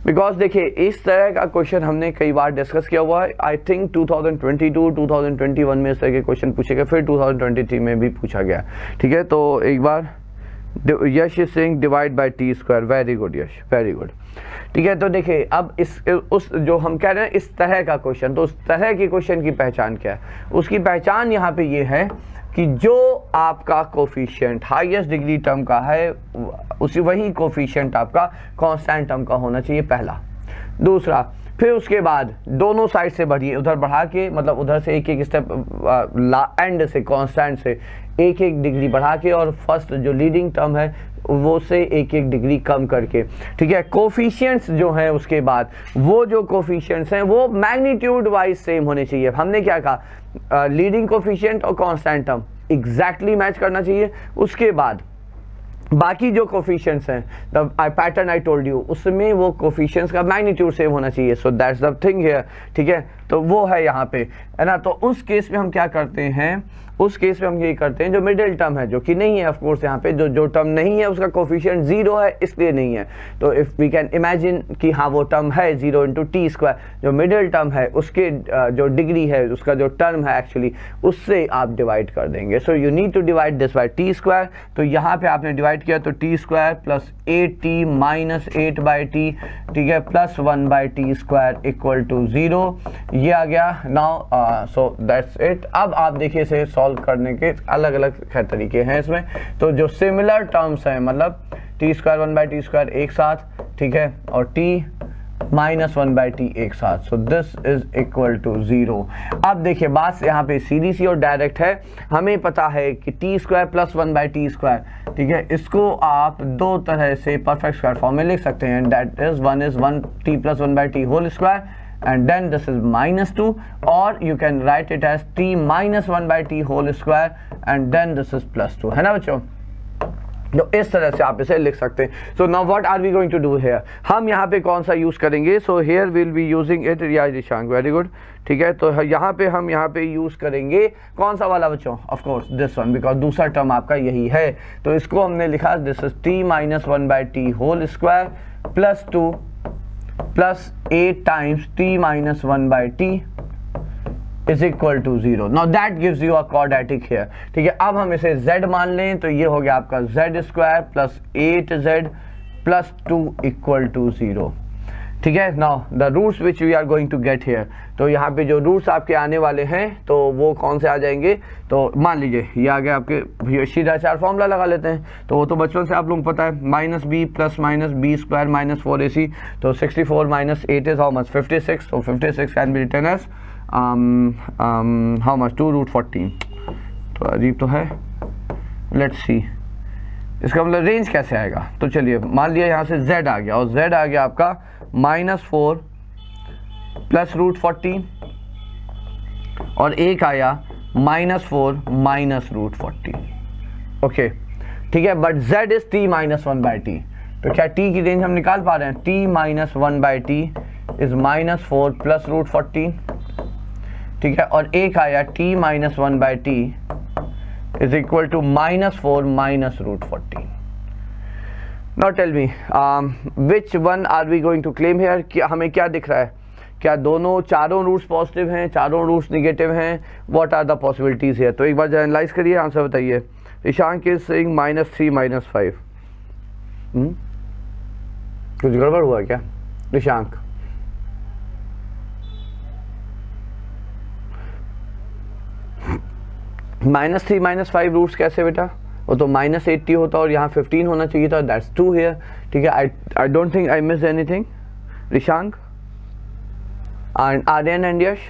बिकॉज देखिए इस तरह का क्वेश्चन हमने कई बार डिस्कस किया हुआ है, आई थिंक 2022 2021 में इस तरह के क्वेश्चन पूछे गए, फिर 2023 में भी पूछा गया, ठीक है। तो एक बार Yash is saying divide by t², very good Yash, very good, ठीक है। तो देखिए अब उस जो हम कह रहे हैं इस तरह का क्वेश्चन, तो उस तरह के क्वेश्चन की पहचान क्या है? उसकी पहचान यहाँ पे ये है कि जो आपका कोफिशिएंट हाईएस्ट डिग्री टर्म का है उसी वही कोफिशिएंट आपका कांस्टेंट टर्म का होना चाहिए, पहला। दूसरा, फिर उसके बाद दोनों साइड से बढ़िए, उधर बढ़ा के, मतलब उधर से एक स्टेप एंड से कांस्टेंट से एक डिग्री बढ़ा के, और फर्स्ट जो लीडिंग टर्म है वो से एक डिग्री कम करके, ठीक है। कोफिशिएंट्स जो हैं उसके बाद वो जो कोफिशिएंट्स हैं वो मैग्नीट्यूड वाइज सेम होने चाहिए। हमने क्या कहा, लीडिंग कोफिशिएंट और कांस्टेंट टर्म एग्जैक्टली मैच करना चाहिए। उसके बाद बाकी जो कोफिशिएंट्स हैं, the pattern I told you, उसमें वो कोफिशिएंट्स का मैग्नीट्यूड सेम होना चाहिए। So that's the thing here, ठीक है। तो वो है यहाँ पे, है ना। तो उस केस में हम क्या करते हैं, उस केस में हम ये करते हैं जो मिडिल टर्म है, जो कि नहीं है ऑफ कोर्स, यहाँ पे जो टर्म नहीं है उसका कोफिशिएंट 0 है, इसलिए नहीं है। तो इफ वी कैन इमेजिन कि हाँ वो टर्म है 0 × t², जो मिडिल टर्म है उसके जो डिग्री है, उसका जो टर्म है एक्चुअली, उससे आप डिवाइड कर देंगे। So you need to divide this by t²। तो यहाँ पे आपने डिवाइड किया तो t² + 8t - 8/t, ठीक है, + 1/t² = 0, ये आ गया। Now so that's it. अब आप देखिए इसे सॉल्व करने के अलग अलग तरीके हैं इसमें। तो जो सिमिलर टर्म्स हैं, मतलब t² 1/t² एक साथ, ठीक है, और t - 1/t एक साथ, so this is equal to 0। अब देखिए बात यहाँ पे सीधी सी और डायरेक्ट है। हमें पता है कि t² + 1/t², ठीक है, इसको आप दो तरह से परफेक्ट स्क्वायर फॉर्म में लिख सकते हैं। That is 1 is 1t + 1/t whole square and then this is -2, or you can write it as t minus 1 by t whole square and then this is +2, है ना बच्चों। तो इस तरह से आप इसे लिख सकते हैं। So now what are we going to do here, हम यहाँ पे कौन सा यूज़ करेंगे, so here will be using it, या दिशांक वेरी गुड, ठीक है। तो यहाँ पे हम यहाँ पे यूज़ करेंगे कौन सा वाला बच्चों, of course this one, because दूसरा टर्म आपका यही है। तो इसको हमने लिखा this is t minus 1 by t whole square +2 plus 8 times t minus 1 by t is equal to 0. Now that gives you a quadratic here, ठीक है। अब हम इसे z मान लें तो ये हो गया आपका z square plus 8z plus 2 equal to 0, ठीक है। Now the roots which we are going to get here, तो यहाँ पे जो रूट्स आपके आने वाले हैं तो वो कौन से आ जाएंगे, तो मान लीजिए ये आ गया आपके सीधा चार फॉर्मूला लगा लेते हैं, तो वो तो बचपन से आप लोगों को पता है, -b plus -b square minus 4ac, तो 64 माइनस 8 इज हाउ मच 56, तो 56 can be written as how much 2√14, तो अजीब तो है, लेट्स सी इसका मतलब रेंज कैसे आएगा। तो चलिए मान लिया यहाँ से z आ गया, और z आ गया आपका -4 प्लस √14, और एक आया -4 माइनस √14, ओके, ठीक है। But z is t minus 1 by t, तो क्या t की रेंज हम निकाल पा रहे हैं, t minus 1 by t is -4 plus √14, ठीक है। और एक आया t minus 1 by t is equal to -4 minus √14। Now tell me which one are we going to claim here, क्या हमें क्या दिख रहा है, क्या दोनों चारों रूट्स पॉजिटिव हैं, चारों रूट्स निगेटिव हैं, व्हाट आर द पॉसिबिलिटीज है। तो एक बार एनालाइज करिए, आंसर बताइए। ईशांक इज सेइंग -3 -5, कुछ गड़बड़ हुआ क्या ईशांक? -3 -5 रूट्स कैसे बेटा, वो तो -80 होता और यहाँ 15 होना चाहिए था, दैट्स 2 हियर, ठीक है। I don't think I miss anything, Rishank and Aryan and Yash,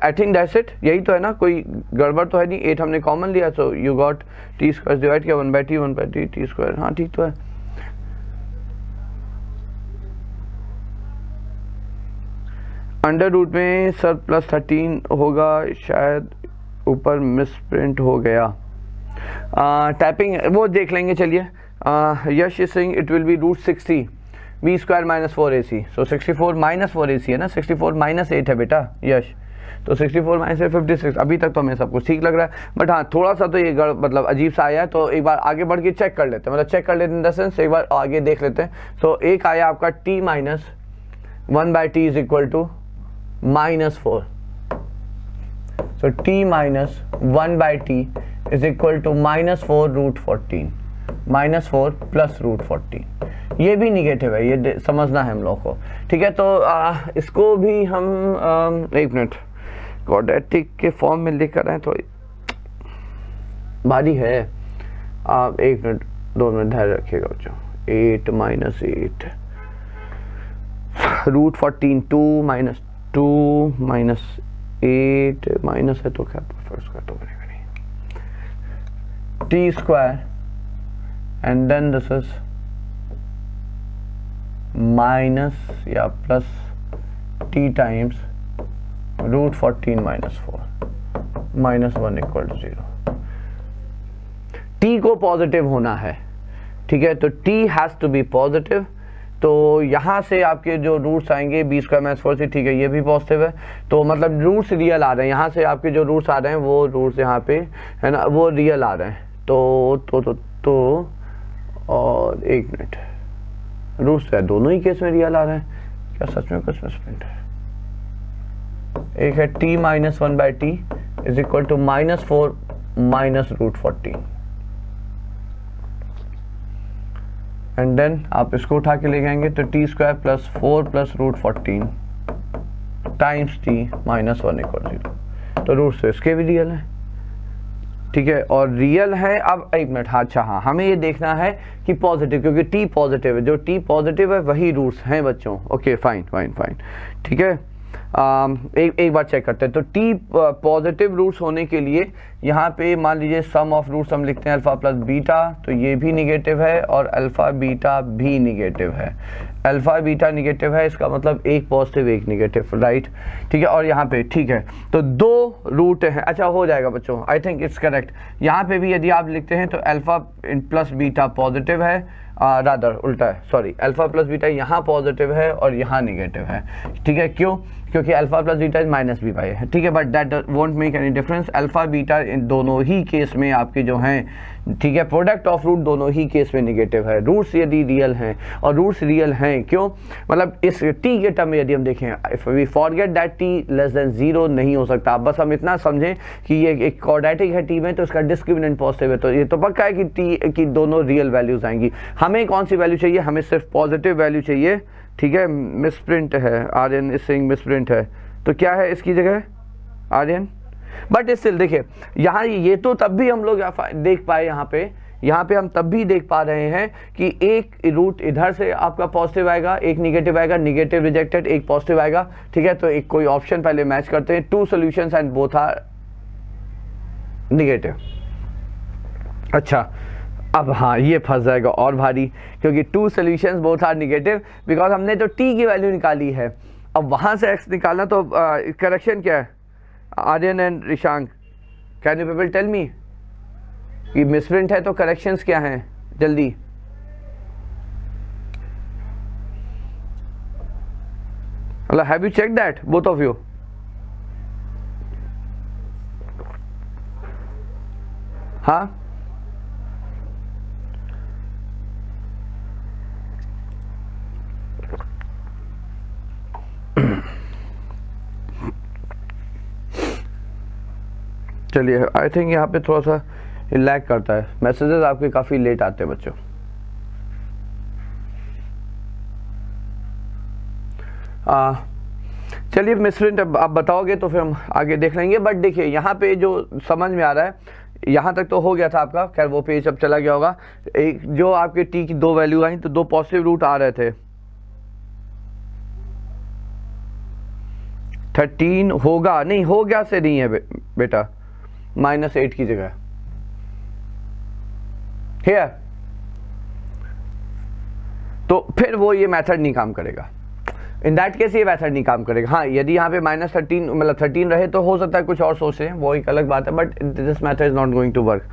I think that's it, यही तो है ना, कोई गड़बड़ तो है नहीं। 8 हमने कॉमन लिया, so you got t square divide किया 1/t 1/t t स्क्वायर, हाँ ठीक तो है। अंडर रूट में सर +13 होगा शायद, ऊपर मिस प्रिंट हो गया, टाइपिंग वो देख लेंगे। चलिए Yash is saying it will be √60 b square minus 4ac, so 64 minus 4ac है ना, 64 माइनस 8 है बेटा यश, तो 64 माइनस 56। अभी तक तो हमें सब कुछ ठीक लग रहा है, बट हाँ थोड़ा सा तो ये मतलब अजीब सा आया है, तो एक बार आगे बढ़ के चेक कर लेते हैं, मतलब चेक कर लेते हैं इन द सेंस, एक बार आगे देख लेते हैं। सो एक आया आपका t minus 1 by t is equal to -4, so t minus 1 by t is equal to -4 √14, -4 plus √14, ये भी निगेटिव है, ये समझना है हम लोग को, ठीक है। तो इसको भी हम एक मिनट क्वाड्रेटिक के फॉर्म में लेकर आए, थोड़ी भारी है, आप एक मिनट 2 मिनट धैर्य रखिएगा बच्चों। 8 - 8 √14 2 -8 माइनस है तो क्या फर्स्ट का तो बनेगा नहीं, t square and then this is minus या plus t times √14 -4 -1 equal to 0। t को पॉजिटिव होना है, ठीक है, तो t has to be positive, तो यहाँ से आपके जो रूट्स आएंगे b स्क्वायर माइनस 4c, ठीक है, ये भी पॉजिटिव है, तो मतलब रूट्स रियल आ रहे हैं, यहाँ से आपके जो रूट्स आ रहे हैं वो रूट्स यहाँ पे है ना, वो रियल आ रहे हैं, तो और एक मिनट, रूट्स तो दोनों ही केस में रियल आ रहे हैं, क्या सच में कुछ मिसप्रिंट है? एक है t minus 1 by t is equal to -4 minus √14, and then आप इसको उठा के ले जाएंगे तो t square plus 4 plus √14 times t minus 1 equal 0, तो रूट्स तो इसके भी रियल है, ठीक है, और रियल है। अब एक मिनट, हाँ अच्छा, हाँ हमें ये देखना है कि पॉजिटिव, क्योंकि t पॉजिटिव है, जो t पॉजिटिव है वही रूट्स हैं बच्चों, ओके फाइन फाइन फाइन, ठीक है। एक बार चेक करते हैं। तो टी पॉजिटिव रूट्स होने के लिए यहाँ पे मान लीजिए सम ऑफ रूट्स हम लिखते हैं अल्फा प्लस बीटा, तो ये भी निगेटिव है और अल्फा बीटा भी निगेटिव है। अल्फा बीटा निगेटिव है, इसका मतलब एक पॉजिटिव एक निगेटिव, राइट, ठीक है। और यहाँ पे ठीक है, तो दो रूट हैं। अच्छा हो जाएगा बच्चों, आई थिंक इट्स करेक्ट। यहाँ पे भी यदि आप लिखते हैं तो अल्फा प्लस बीटा पॉजिटिव है, रादर उल्टा है, सॉरी, अल्फा प्लस बीटा यहाँ पॉजिटिव है और यहाँ निगेटिव है, ठीक है। क्यों? क्योंकि alpha plus beta is minus B by है, ठीक है, but that won't make any difference. Alpha beta in दोनों ही केस में आपके जो हैं, ठीक है, प्रोडक्ट ऑफ रूट दोनों ही केस में निगेटिव है। रूट्स यदि रियल हैं, और रूट्स रियल हैं क्यों, मतलब इस टी के टर्म में यदि हम देखें, if we forget that t less than 0 नहीं हो सकता। बस हम इतना समझें कि ये एक क्वाड्रेटिक है टी में, तो इसका डिस्क्रिमिनेंट पॉजिटिव है, तो ये तो पक्का है कि टी की दोनों रियल वैल्यूज आएंगी। हमें कौन सी वैल्यू चाहिए? हमें सिर्फ पॉजिटिव वैल्यू चाहिए, ठीक है। मिसप्रिंट है, आर्यन इज सेइंग मिसप्रिंट है, तो क्या है इसकी जगह आर्यन? बट स्टिल देखिए यहाँ ये तो तब भी हम लोग देख पाए, यहाँ पे हम तब भी देख पा रहे हैं कि एक रूट इधर से आपका पॉजिटिव आएगा, एक निगेटिव आएगा, निगेटिव रिजेक्टेड, एक पॉजिटिव आएगा, ठीक है। तो एक कोई ऑप्शन पहले मैच करते हैं, 2 solutions and both are negative. अच्छा, अब हाँ ये फंस जाएगा और भारी, क्योंकि 2 solutions both are negative, because हमने तो टी की वैल्यू निकाली है। अब वहाँ से एक्स निकालना, तो करेक्शन क्या है? Aryan and Rishank, can you people tell me कि मिसप्रिंट है तो करेक्शंस क्या हैं? जल्दी। मतलब have you check that both of you? हाँ, चलिए, आई थिंक यहाँ पे थोड़ा सा लैग करता है, मैसेजेस आपके काफ़ी लेट आते हैं बच्चों। चलिए मिसप्रिंट आप बताओगे तो फिर हम आगे देख लेंगे। बट देखिए यहाँ पे जो समझ में आ रहा है, यहाँ तक तो हो गया था आपका, खैर वो पेज अब चला गया होगा। एक जो आपके टी की 2 वैल्यू आई, तो 2 पॉजिटिव रूट आ रहे थे। 13 होगा, नहीं हो गया से नहीं है बेटा, -8 की जगह है, तो फिर वो ये मेथड नहीं काम करेगा। इन दैट केस ये मेथड नहीं काम करेगा। हाँ, यदि यहाँ पे -13 मतलब 13 रहे तो हो सकता है कुछ और सोचे, वो एक अलग बात है, but this method is not going to work.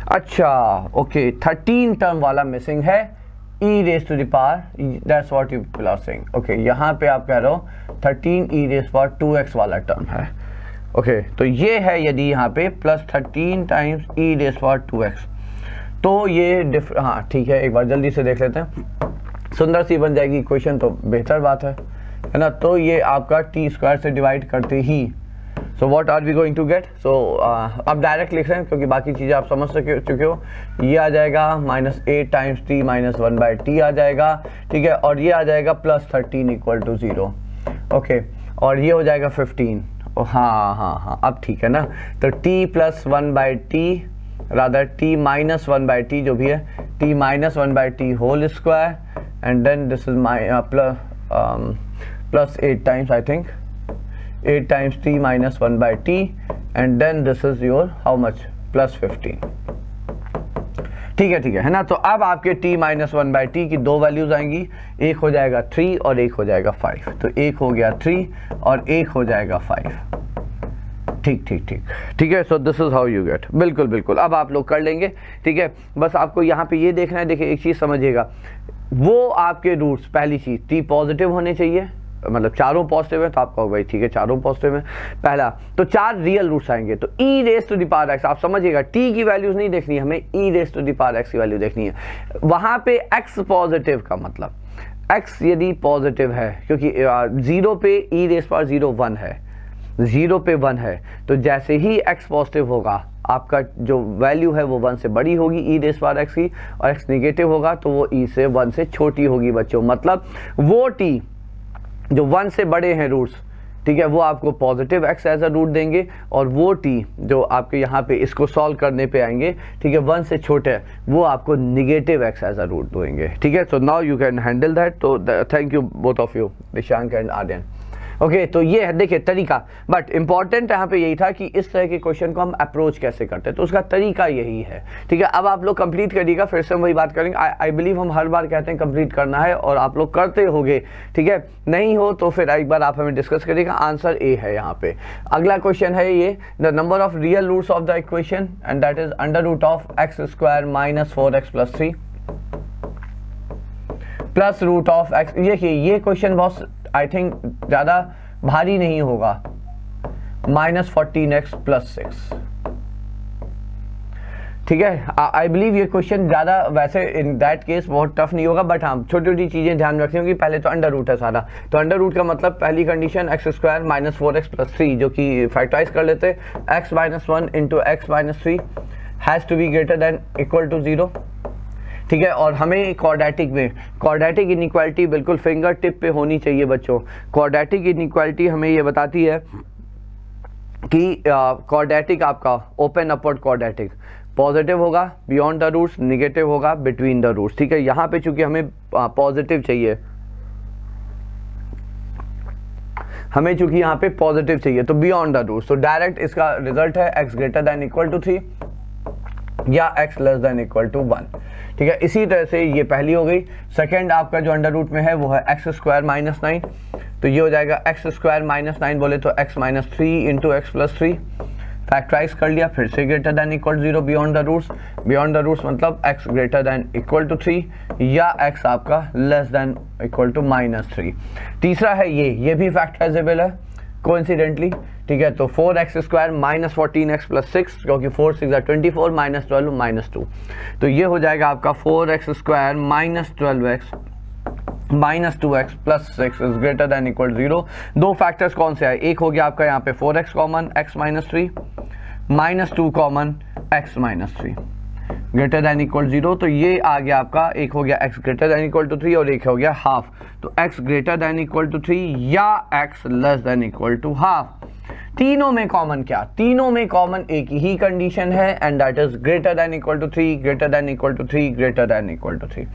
अच्छा ओके, 13 टर्म वाला मिसिंग है, e raised to the power, that's what you people are saying. Okay, यहाँ पे आप कह रहे हो 13 e raised to power 2x वाला टर्म है। ओके, तो ये है यदि यहाँ पे +13 times e raised to power 2x, तो ये हाँ ठीक है, एक बार जल्दी से देख लेते हैं, सुंदर सी बन जाएगी इक्वेशन, तो बेहतर बात है ना। तो ये आपका t स्क्वायर से डिवाइड करते ही, so what are we going to get, so अब डायरेक्ट लिख रहे हैं क्योंकि बाकी चीज़ें आप समझ चुके हो। ये आ जाएगा -8 टाइम्स t माइनस 1/t आ जाएगा, ठीक है, और ये आ जाएगा +13 = 0। ओके, और ये हो जाएगा 15। हाँ, अब ठीक है ना। तो t + 1/t rather t - 1/t जो भी है, t - 1/t whole square, and then this is plus 8 times, I think 8 times t - 1/t, and then this is your how much, +15। ठीक है ना। तो अब आपके t - 1/t की 2 वैल्यूज आएंगी, एक हो जाएगा 3 और एक हो जाएगा 5, तो एक हो गया 3 और एक हो जाएगा 5। ठीक है। So this is how you get, बिल्कुल अब आप लोग कर लेंगे, ठीक है। बस आपको यहाँ पे ये देखना है, देखिए एक चीज़ समझिएगा, वो आपके रूट्स, पहली चीज़ t पॉजिटिव होने चाहिए, मतलब चारों पॉजिटिव है, तो आपका भाई ठीक है चारों पॉजिटिव है पहला, तो 4 रियल रूट्स आएंगे। तो e raised to the power x, आप समझिएगा t की वैल्यूज नहीं देखनी है हमें, e raised to the power x की वैल्यू देखनी है। वहां पे x पॉजिटिव का मतलब, x यदि पॉजिटिव है, क्योंकि 0 पे e raised to power 0 1 है, 0 पे 1 है, तो जैसे ही x पॉजिटिव होगा आपका जो वैल्यू है वो 1 से बड़ी होगी e raised to power x की, और x निगेटिव होगा तो वो e से 1 से छोटी होगी बच्चों। मतलब वो t जो 1 से बड़े हैं रूट्स, ठीक है, वो आपको positive x as a root देंगे, और वो टी जो आपके यहाँ पे इसको सॉल्व करने पे आएंगे, ठीक है, 1 से छोटे है, वो आपको negative x as a root देंगे। ठीक है, so now you can handle that. तो thank you both of you, Nishank and Aryan. Okay, तो ये है देखिए तरीका, बट इंपॉर्टेंट यहाँ पे यही था कि इस तरह के क्वेश्चन को हम अप्रोच कैसे करते हैं, तो उसका तरीका यही है। ठीक है, अब आप लोग कंप्लीट करिएगा, फिर से हम वही बात करेंगे। आई बिलीव हम हर बार कहते हैं कंप्लीट करना है, और आप लोग करते होगे। ठीक है, नहीं हो तो फिर एक बार आप हमें डिस्कस करिएगा। आंसर ए है यहाँ पे। अगला क्वेश्चन है ये, the number of real roots of the equation and that is under root of x square minus 4x plus 3 plus root of x. ये क्वेश्चन बहुत आई थिंक ज्यादा भारी नहीं होगा, माइनस 14x प्लस 6। ठीक है, आई बिलीव ये question ज्यादा वैसे इन दैट केस बहुत टफ नहीं होगा, बट हाँ छोटी छोटी चीजें ध्यान रखनी होगी। पहले तो अंडर रूट है सारा, तो अंडर रूट का मतलब पहली condition x square minus 4x plus 3, जो कि फैक्टराइज कर लेते, x minus 1 into x minus 3 has to be greater than equal to 0। ठीक है, और हमें क्वाड्रेटिक में क्वाड्रेटिक इनइक्वालिटी बिल्कुल फिंगर टिप पे होनी चाहिए बच्चों। क्वाड्रेटिक इनइक्वालिटी हमें ये बताती है कि क्वाड्रेटिक आपका ओपन अपवर्ड क्वाड्रेटिक पॉजिटिव होगा बियॉन्ड द रूट्स, निगेटिव होगा बिटवीन द रूट्स। ठीक है, यहाँ पे चूंकि हमें पॉजिटिव चाहिए, हमें चूंकि यहाँ पे पॉजिटिव चाहिए, तो बियॉन्ड द रूट्स, तो डायरेक्ट इसका रिजल्ट है x greater than equal to 3 या x less than equal to 1। ठीक है, इसी तरह से ये पहली हो गई। सेकंड आपका जो अंडर रूट में है वो है एक्स स्क्वायर माइनस 9, तो ये हो जाएगा एक्स स्क्वायर माइनस 9 बोले तो x minus 3 into x plus 3, factorise कर लिया, फिर से greater than equal 0 beyond the roots. Beyond the roots मतलब x greater than equal to 3 या x आपका less than equal to minus 3। तीसरा है ये भी फैक्टराइजेबल है कोइंसिडेंटली। ठीक है, तो 4x square minus 14x plus 6, क्योंकि 4 6 24 माइनस 12 माइनस 2, तो ये हो जाएगा आपका 4x square minus 12x minus 2x plus 6 is greater than equal 0। दो फैक्टर्स कौन से आए, एक हो गया आपका यहाँ पे 4x common x minus 3, minus 2 common x minus 3 greater than equal 0, तो ये आ गया आपका, एक हो गया x greater than equal to 3 और एक हो गया हाफ, तो x greater than equal to 3 या x less than equal to half. तीनों में कॉमन क्या, तीनों में कॉमन एक ही कंडीशन है and that is greater than equal to 3, greater than equal to 3, greater than equal to 3।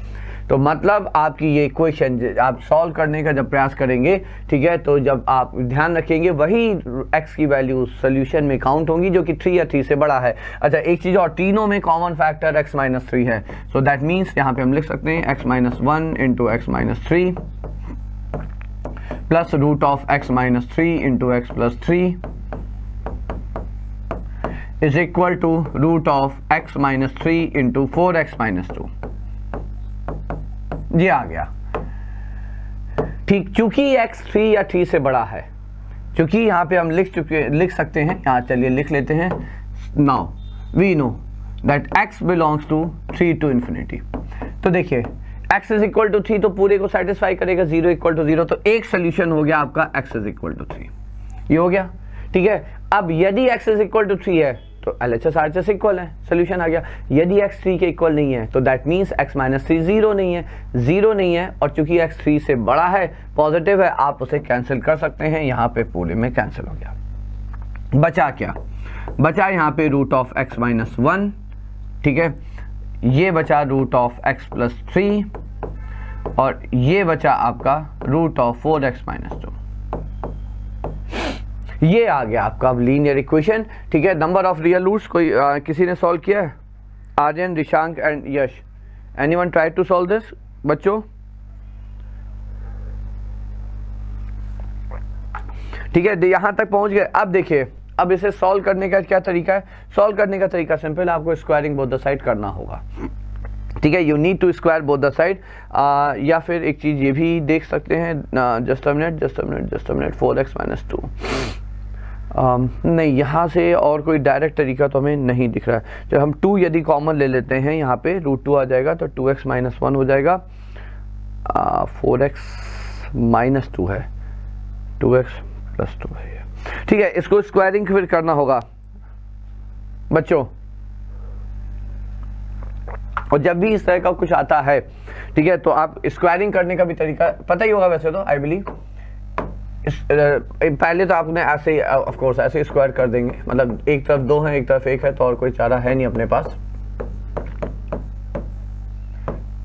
तो मतलब आपकी ये इक्वेशन आप सॉल्व करने का जब प्रयास करेंगे, ठीक है, तो जब आप ध्यान रखेंगे वही x की वैल्यू सोल्यूशन में काउंट होंगी जो कि 3 या 3 से बड़ा है। अच्छा, एक चीज और, तीनों में कॉमन फैक्टर x माइनस 3 है, सो दैट मीन्स यहाँ पे हम लिख सकते हैं x minus 1 into x minus 3 plus root of x minus 3 into x plus 3 is equal to root of x minus 3 into 4x minus 2। ये आ गया। ठीक, चूंकि x 3 या 3 से बड़ा है, चूंकि यहाँ पे हम लिख सकते हैं, यहाँ चलिए लिख लेते हैं। Now we know that x belongs to 3 to infinity. तो देखिए x इज इक्वल टू 3 तो पूरे को सेटिस्फाई करेगा, 0 इक्वल टू 0, तो एक सोल्यूशन हो गया आपका x इज इक्वल टू 3, ये हो गया। ठीक है, अब यदि x इज इक्वल टू 3 है तो LHS RHS इक्वल है, सोल्यूशन आ गया। यदि x 3 के इक्वल नहीं है तो दैट मीन्स x माइनस 3 0 नहीं है, 0 नहीं है, और चूंकि x 3 से बड़ा है, पॉजिटिव है, आप उसे कैंसिल कर सकते हैं। यहाँ पे पूरे में कैंसिल हो गया। बचा क्या, बचा यहाँ पे रूट ऑफ x माइनस 1, ठीक है, ये बचा रूट ऑफ x प्लस 3 और ये बचा आपका रूट ऑफ 4x माइनस 2। ये आ गया आपका अब लीनियर इक्वेशन। ठीक है, नंबर ऑफ रियल रूट्स कोई किसी ने सॉल्व किया है? Aryan, Rishank and Yash, anyone try to solve this बच्चों? ठीक है, यहाँ तक पहुंच गए। अब देखिए, अब इसे सॉल्व करने का क्या तरीका है? सॉल्व करने का तरीका सिंपल, आपको स्क्वायरिंग बोथ द साइड करना होगा। ठीक है, you need to square both the side, या फिर एक चीज ये भी देख सकते हैं, just a minute 4x minus 2। नहीं, यहाँ से और कोई डायरेक्ट तरीका तो हमें नहीं दिख रहा है। जब हम 2 यदि कॉमन ले लेते हैं, यहाँ पे रूट 2 आ जाएगा तो 2x माइनस 1 हो जाएगा, 4x माइनस 2 है, 2x प्लस 2 है। ठीक है, इसको स्क्वायरिंग फिर करना होगा बच्चों, और जब भी इस तरह का कुछ आता है, ठीक है, तो आप स्क्वायरिंग करने का भी तरीका पता ही होगा वैसे तो, आई बिलीव पहले तो आपने ऐसे ऑफ कोर्स ऐसे स्क्वायर कर देंगे, मतलब एक तरफ 2 है एक तरफ 1 है, तो और कोई चारा है नहीं अपने पास।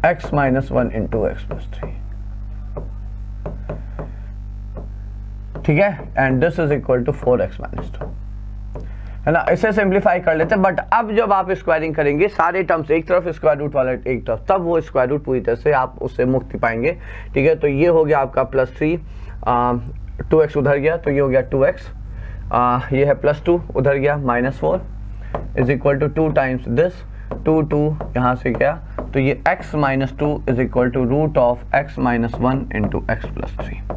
x minus 1 into x plus 3, ठीक है, and this is equal to 4x minus 2, है ना। इसे सिंप्लीफाई कर लेते हैं, बट अब जब आप स्क्वायरिंग करेंगे सारे टर्म्स एक तरफ स्क्वायर रूट वाला एक तरफ, तब वो स्क्वायर रूट पूरी तरह से आप उससे मुक्ति पाएंगे, ठीक है। तो ये हो गया आपका प्लस 3, 2x उधर गया तो ये हो गया 2x, ये है प्लस 2 उधर गया minus 4 is equal to 2 times this, 2 यहाँ से गया तो ये x minus 2 is equal to root of x minus 1 into x plus 3।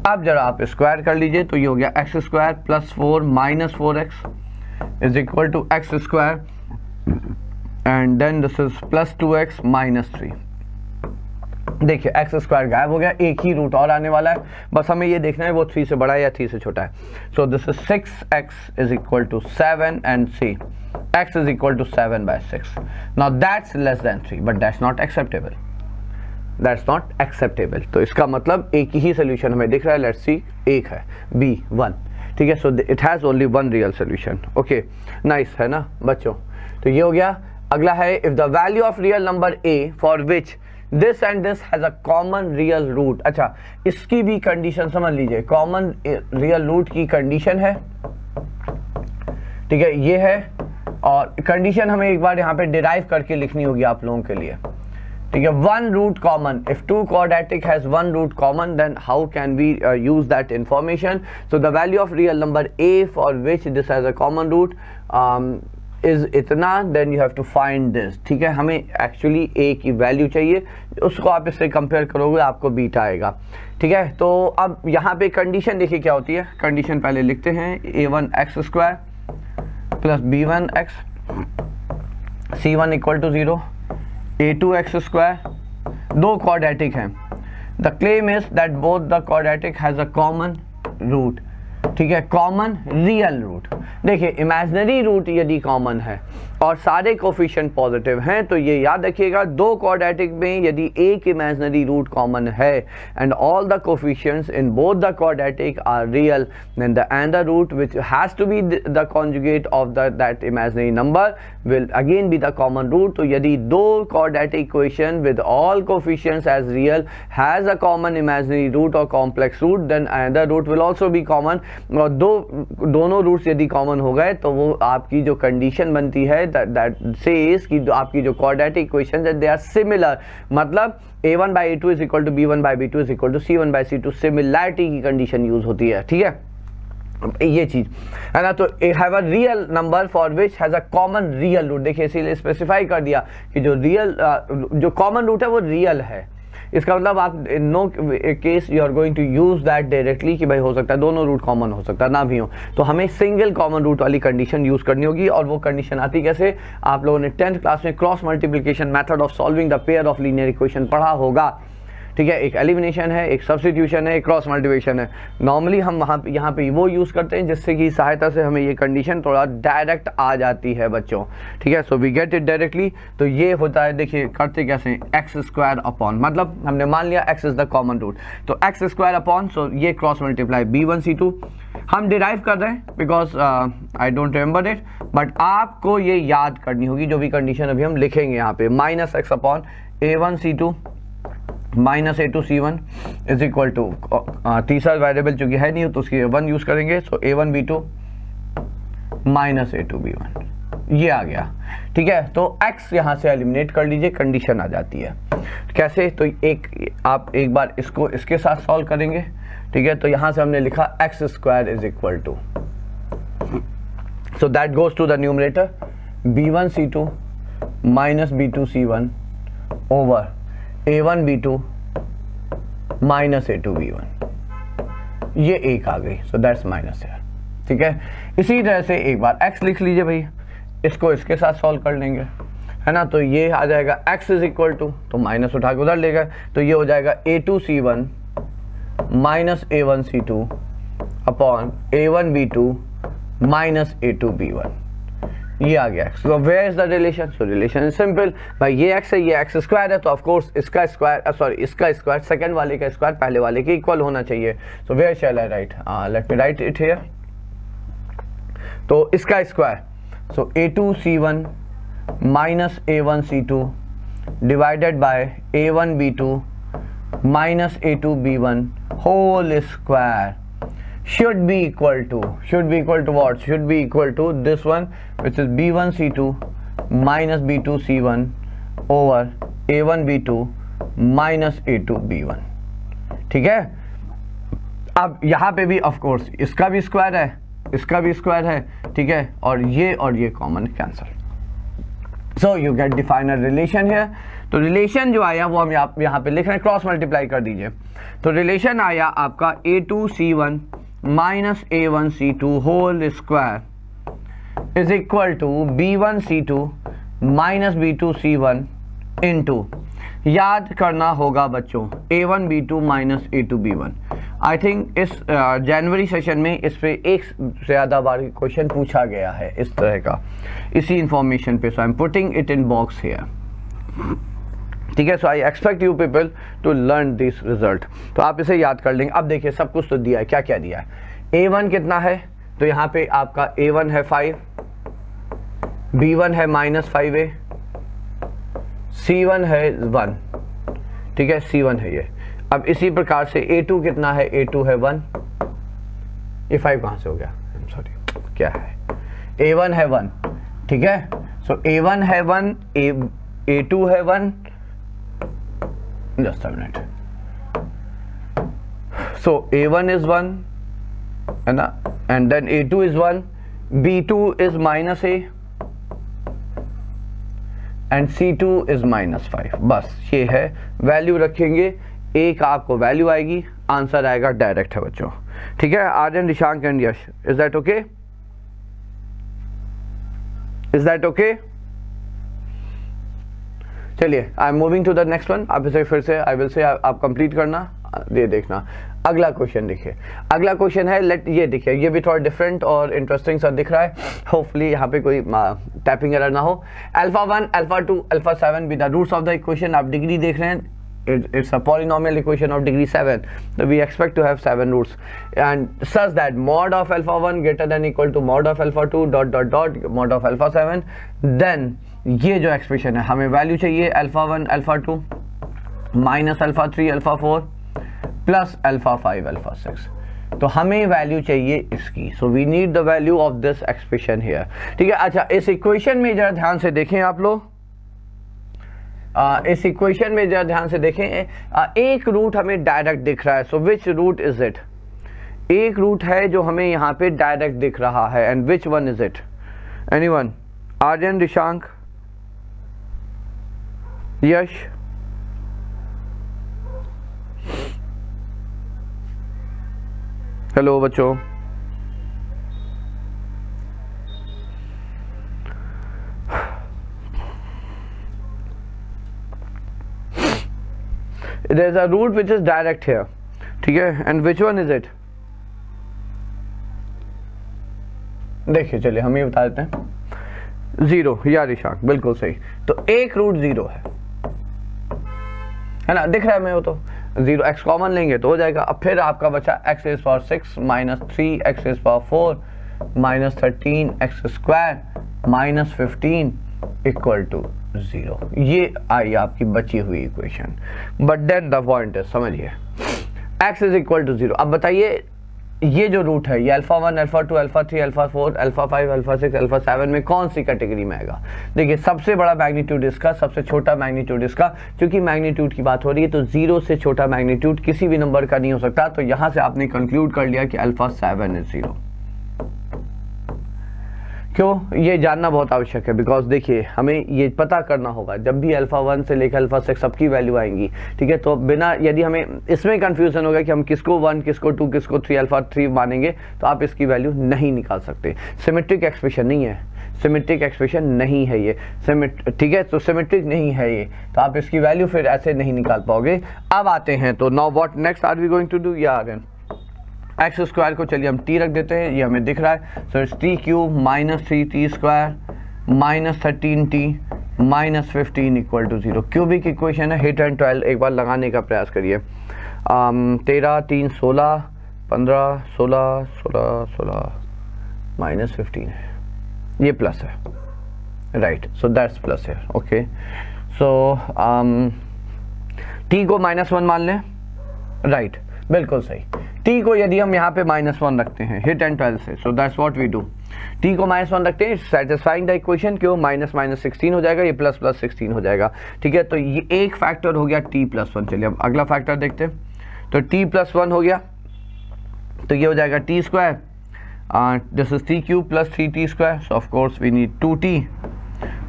अब जरा आप स्क्वायर कर लीजिए तो ये हो गया x square plus 4 minus 4x is equal to x square and then this is plus 2x minus 3। देखिए एक्स स्क्वायर गायब हो गया, एक ही रूट और आने वाला है, बस हमें ये देखना है वो 3 से बड़ा है या 3 से छोटा है। So this is 6x is equal to 7 and see x is equal to 7/6। Now that's less than 3 but that's not acceptable, that's not acceptable. तो इसका मतलब एक ही सोल्यूशन हमें दिख रहा है, लेट्स सी एक है B1, ठीक है। So it has only one real solution, okay nice, है ना बच्चों। तो ये हो गया। अगला है if the value of real number a for which this and this has a common real root. अच्छा, इसकी भी कंडीशन समझ लीजिए, कॉमन रियल रूट की कंडीशन है, ठीक है, ये है, और कंडीशन हमें एक बार यहाँ पे डिराइव करके लिखनी होगी आप लोगों के लिए, ठीक है। One root common, if two quadratic has one root common then how can we use that information. So the value of real number a for which this has a common root is इतना, then you have to find this, ठीक है। हमें actually a की value चाहिए, उसको आप इससे compare करोगे आपको बीटा आएगा, ठीक है। तो अब यहाँ पे कंडीशन देखिए क्या होती है, कंडीशन पहले लिखते हैं a1 x square plus b1 x c1 equal to 0, a2 x square, दो क्वाड्रेटिक हैं। The claim is that both the quadratic has a common root, ठीक है, कॉमन रियल रूट। देखिए इमेजिनरी रूट यदि कॉमन है और सारे कोफिशिएंट पॉजिटिव हैं तो ये याद रखिएगा, दो क्वाड्रेटिक में यदि एक इमेजिनरी रूट कॉमन है and all the coefficients in both the quadratic are real, then the another root which has to be the conjugate of that imaginary number will again be the common root. तो यदि दो quadratic equation with all coefficients as real has a common imaginary root और complex root, then another root will also be common. और दोनों roots यदि common हो गए तो वो आपकी जो कंडीशन बनती है that says कि आपकी जो quadratic equations है they are similar, मतलब a1 by a2 is equal to b1 by b2 is equal to c1 by c2, similarity की कंडीशन यूज होती है, ठीक है, ये चीज है ना। तो have a real number for which has a common real root, देखिए इसीलिए स्पेसिफाई कर दिया कि जो रियल जो कॉमन रूट है वो रियल है। इसका मतलब आप in no case you are going to use that directly कि भाई हो सकता है दोनों रूट कॉमन हो सकता है ना भी हो, तो हमें सिंगल कॉमन रूट वाली कंडीशन यूज करनी होगी। और वो कंडीशन आती कैसे, आप लोगों ने 10th क्लास में cross multiplication method of solving the pair of linear equation पढ़ा होगा, ठीक है। एक एलिमिनेशन है, एक सब्स्टिट्यूशन है, एक क्रॉस मल्टीप्लिकेशन है। नॉर्मली हम यहाँ पे वो यूज़ करते हैं जिससे कि सहायता से हमें ये कंडीशन थोड़ा डायरेक्ट आ जाती है बच्चों, ठीक है। So we get it directly. तो ये होता है, देखिए करते कैसे, एक्स स्क्वायर अपॉन, मतलब हमने मान लिया x is the common root, तो एक्स स्क्वायर अपॉन, सो ये क्रॉस मल्टीप्लाई b1 c2 हम डिराइव कर रहे हैं because I don't remember it, but आपको ये याद करनी होगी जो भी कंडीशन अभी हम लिखेंगे यहाँ पे, minus x upon a1 c2 minus a2 c1 is equal to, तीसरा वेरिएबल चूंकि है नहीं तो उसकी 1 यूज करेंगे, सो a1 b2 minus a2 b1, ये आ गया, ठीक है। तो x यहाँ से एलिमिनेट कर लीजिए, कंडीशन आ जाती है। कैसे, तो आप एक बार इसको इसके साथ सॉल्व करेंगे, ठीक है। तो यहाँ से हमने लिखा x square is equal to, so that goes to the numerator b1 c2 minus b2 c1 over a1 b2 minus a2 b1, ये एक आ गई, सो दैट्स माइनस है, ठीक है। इसी तरह से एक बार x लिख लीजिए भाई, इसको इसके साथ सॉल्व कर लेंगे, है ना। तो ये आ जाएगा x इज इक्वल टू, तो माइनस उठा के उधर ले गए, तो ये हो जाएगा a2 c1 minus a1 c2 upon a1 b2 minus a2 b1, ये आ गया x। तो where is the relation? So relation is simple भाई, ये x है, ये x स्क्वायर है, तो ऑफ कोर्स इसका स्क्वायर इसका स्क्वायर सेकंड वाले का स्क्वायर पहले वाले के इक्वल होना चाहिए। So where shall I write? Let me write it here. तो इसका square, so a2c1 minus a1c2 divided by a1b2 minus a2b1 whole square should be equal to what? Should be equal to this one, which is b1c2 minus b2c1 over a1b2 minus a2b1। ठीक है, अब यहाँ पे भी of course इसका भी square है, इसका भी स्क्वायर है, ठीक है, और ये common cancel. So you get define relation है। तो रिलेशन जो आया वो हम यहाँ पे लिख रहे हैं, क्रॉस मल्टीप्लाई कर दीजिए। तो रिलेशन आया आपका a2c1 minus a1c2 whole square is equal to b1c2 minus b2c1 into, याद करना होगा बच्चों, a1b2 minus a2b1। I think इस जनवरी सेशन में इस पे एक से ज़्यादा बार क्वेश्चन पूछा गया है इस तरह का, इसी इंफॉर्मेशन पे। So I am putting it in box here, ठीक है। So I expect you people to learn this result. तो आप इसे याद कर लेंगे। अब देखिए सब कुछ तो दिया है, क्या क्या दिया है। a1 कितना है? तो यहाँ पे आपका a1 है 5, b1 है -5a, c1 है 1, ठीक है, c1 है ये। अब इसी प्रकार से a2 कितना है? a2 है 1, ये 5 कहाँ से हो गया? सॉरी, क्या है? a1 है 1, ठीक है। सो a1 है 1, a2 है 1, just a minute। so a1 is 1 है ना, and then a2 is 1, b2 is -a and c2 is -5। बस ये है, वैल्यू रखेंगे, एक आपको वैल्यू आएगी, आंसर आएगा डायरेक्ट है बच्चों, ठीक है। Aryan, Nishank and Yash, is that okay? Is that okay? चलिए, I am moving to the next one. आप इसे फिर से आई विल से आप कंप्लीट करना, ये देखना। अगला क्वेश्चन देखिए, अगला क्वेश्चन है, लेट ये देखिए, ये भी थोड़ा डिफरेंट और इंटरेस्टिंग सा दिख रहा है। होपफुली यहाँ पे कोई टैपिंग एरर ना हो। α1, α2, α7 be the roots of the equation. आप डिग्री देख रहे हैं, it's a polynomial equation of degree 7, so we expect to have 7 roots and such that mod of α1 greater than equal to mod of α2 dot dot dot mod of α7, then ये जो expression है हमें value चाहिए α1 α2 minus α3 α4 plus α5 α6। तो हमें value चाहिए इसकी, so we need the value of this expression here, ठीक है। अच्छा, इस इक्वेशन में जरा ध्यान से देखें आप लोग, इस इक्वेशन में जरा ध्यान से देखें, एक रूट हमें डायरेक्ट दिख रहा है। So which root is it? एक रूट है जो हमें यहाँ पे डायरेक्ट दिख रहा है, and which one is it? Anyone? Aryan, Rishank, Yash? Hello बच्चों, there is a root which is direct here, ठीक है, and which one is it? देखिए, चलिए हम ये बता देते हैं, 0 या रिशांक, बिल्कुल सही। तो एक रूट 0 है ना, दिख रहा है हमें वो, तो 0 x कॉमन लेंगे तो हो जाएगा। अब फिर आपका बचा x is power 6 minus 3 x is power 4 minus 13 x square minus 15 equal to 0। ये आई आपकी बची हुई equation. But then the point है, समझिए, x इज इक्वल टू 0। अब बताइए, ये जो रूट है ये α1 α2 α3 α4 α5 α6 α7 में कौन सी कैटेगरी में आएगा? देखिए, सबसे बड़ा मैग्नीट्यूड इसका, सबसे छोटा मैग्नीट्यूड इसका। क्योंकि मैग्नीट्यूड की बात हो रही है तो 0 से छोटा मैग्नीट्यूड किसी भी नंबर का नहीं हो सकता। तो यहां से आपने कंक्लूड कर लिया कि α7 इज 0। क्यों? ये जानना बहुत आवश्यक है, बिकॉज देखिए हमें ये पता करना होगा, जब भी α1 से लेकर α6 सबकी वैल्यू आएंगी, ठीक है। तो बिना, यदि हमें इसमें कंफ्यूजन होगा कि हम किसको 1 किसको 2 किसको 3 α3 मानेंगे, तो आप इसकी वैल्यू नहीं निकाल सकते। सिमेट्रिक एक्सप्रेशन नहीं है, सिमेट्रिक एक्सप्रेशन नहीं है ये, ठीक है। तो सिमेट्रिक नहीं है ये, तो आप इसकी वैल्यू फिर ऐसे नहीं निकाल पाओगे। अब आते हैं, तो now what next are we going to do? यार x² को चलिए हम t रख देते हैं, ये हमें दिख रहा है। So it's t³ - 3t² -13t -15 equal to 0। Cubic equation है, हिट एंड ट्रायल एक बार लगाने का प्रयास करिए। 13 3 16 15 16 16 16 -15 है, ये प्लस है, राइट, सो दैट्स प्लस है। ओके, सो t को -1 मान लें, राइट, बिल्कुल सही। t को यदि हम यहाँ पे -1 रखते हैं हिट एंड ट्रायल से, so that's what we do, t को -1 रखते हैं, सेटिस्फाइंग द इक्वेशन, क्यों, -16 हो जाएगा, ये +16 हो जाएगा। ठीक है, तो ये एक फैक्टर हो गया t+1। चलिए अब अगला फैक्टर देखते हैं। तो t+1 हो गया, तो ये हो जाएगा t², this is t³ + 3t², so of course we need 2t,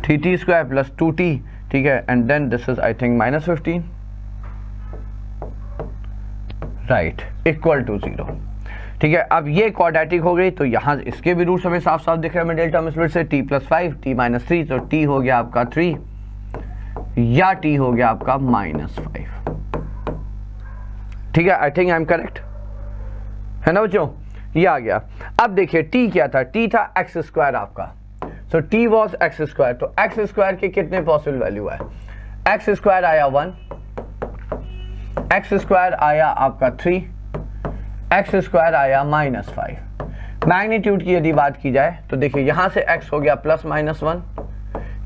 3t² + 2t, ठीक है, and then this is I think -15, right, equal to 0। ठीक है, अब ये क्वाड्रेटिक हो गई, तो यहाँ इसके भी रूट्स हमें साफ साफ दिख रहे हैं मिडिल टर्म स्प्लिट से, t+5 t -3, तो t हो गया आपका 3 या t हो गया आपका -5। ठीक है, I think I am correct, है ना बच्चों, ये आ गया। अब देखिए t क्या था, t था x² आपका, सो t वॉज x², तो x² के कितने पॉसिबल वैल्यू है, x² आया 1, x² आया आपका 3, x² आया -5। मैग्नीट्यूड की यदि बात की जाए तो देखिए यहाँ से x हो गया +-1,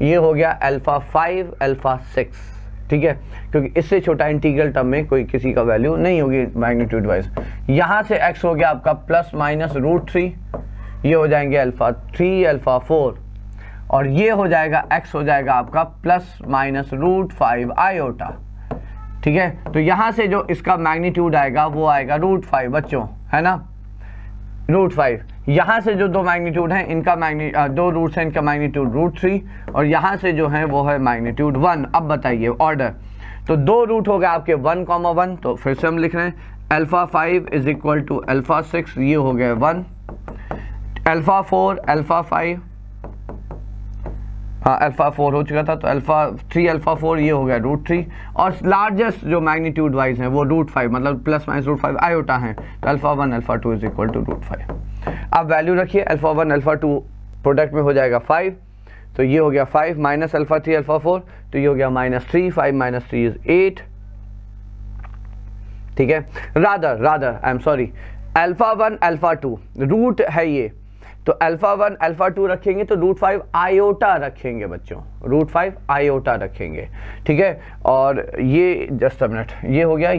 ये हो गया α5 α6, ठीक है, क्योंकि इससे छोटा इंटीग्रल टर्म में कोई किसी का वैल्यू नहीं होगी मैग्नीट्यूड वाइज। यहाँ से x हो गया आपका ±√3, ये हो जाएंगे α3 α4, और ये हो जाएगा x हो जाएगा आपका ±√5 आयोटा। ठीक है, तो यहाँ से जो इसका मैग्नीट्यूड आएगा वो आएगा √5 बच्चों, है ना, √5। यहाँ से जो दो मैग्नीट्यूड हैं इनका दो रूट्स हैं, इनका मैग्नीट्यूड √3, और यहाँ से जो है वो है मैग्नीट्यूड 1। अब बताइए ऑर्डर, तो दो रूट हो गए आपके 1, 1, तो फिर से हम लिख रहे हैं α5 = α6, ये हो गए 1, α4 α5, हाँ α4 हो चुका था, तो α3 α4 ये हो गया √3, और लार्जेस्ट जो मैग्नीट्यूड वाइज हैं वो √5, मतलब ±√5 आयोटा हैं, तो α1 α2 = √5। अब वैल्यू रखिए, α1 α2 प्रोडक्ट में हो जाएगा 5, तो ये हो गया 5 -α3 α4, तो ये हो गया -3, 5 - 3 = 8। ठीक है, rather I am sorry, α1 α2 root है ये, तो α1 α2 रखेंगे तो √5 आयोटा रखेंगे बच्चों, √5 आयोटा रखेंगे। ठीक है, और ये जस्ट अ मिनट, ये हो गया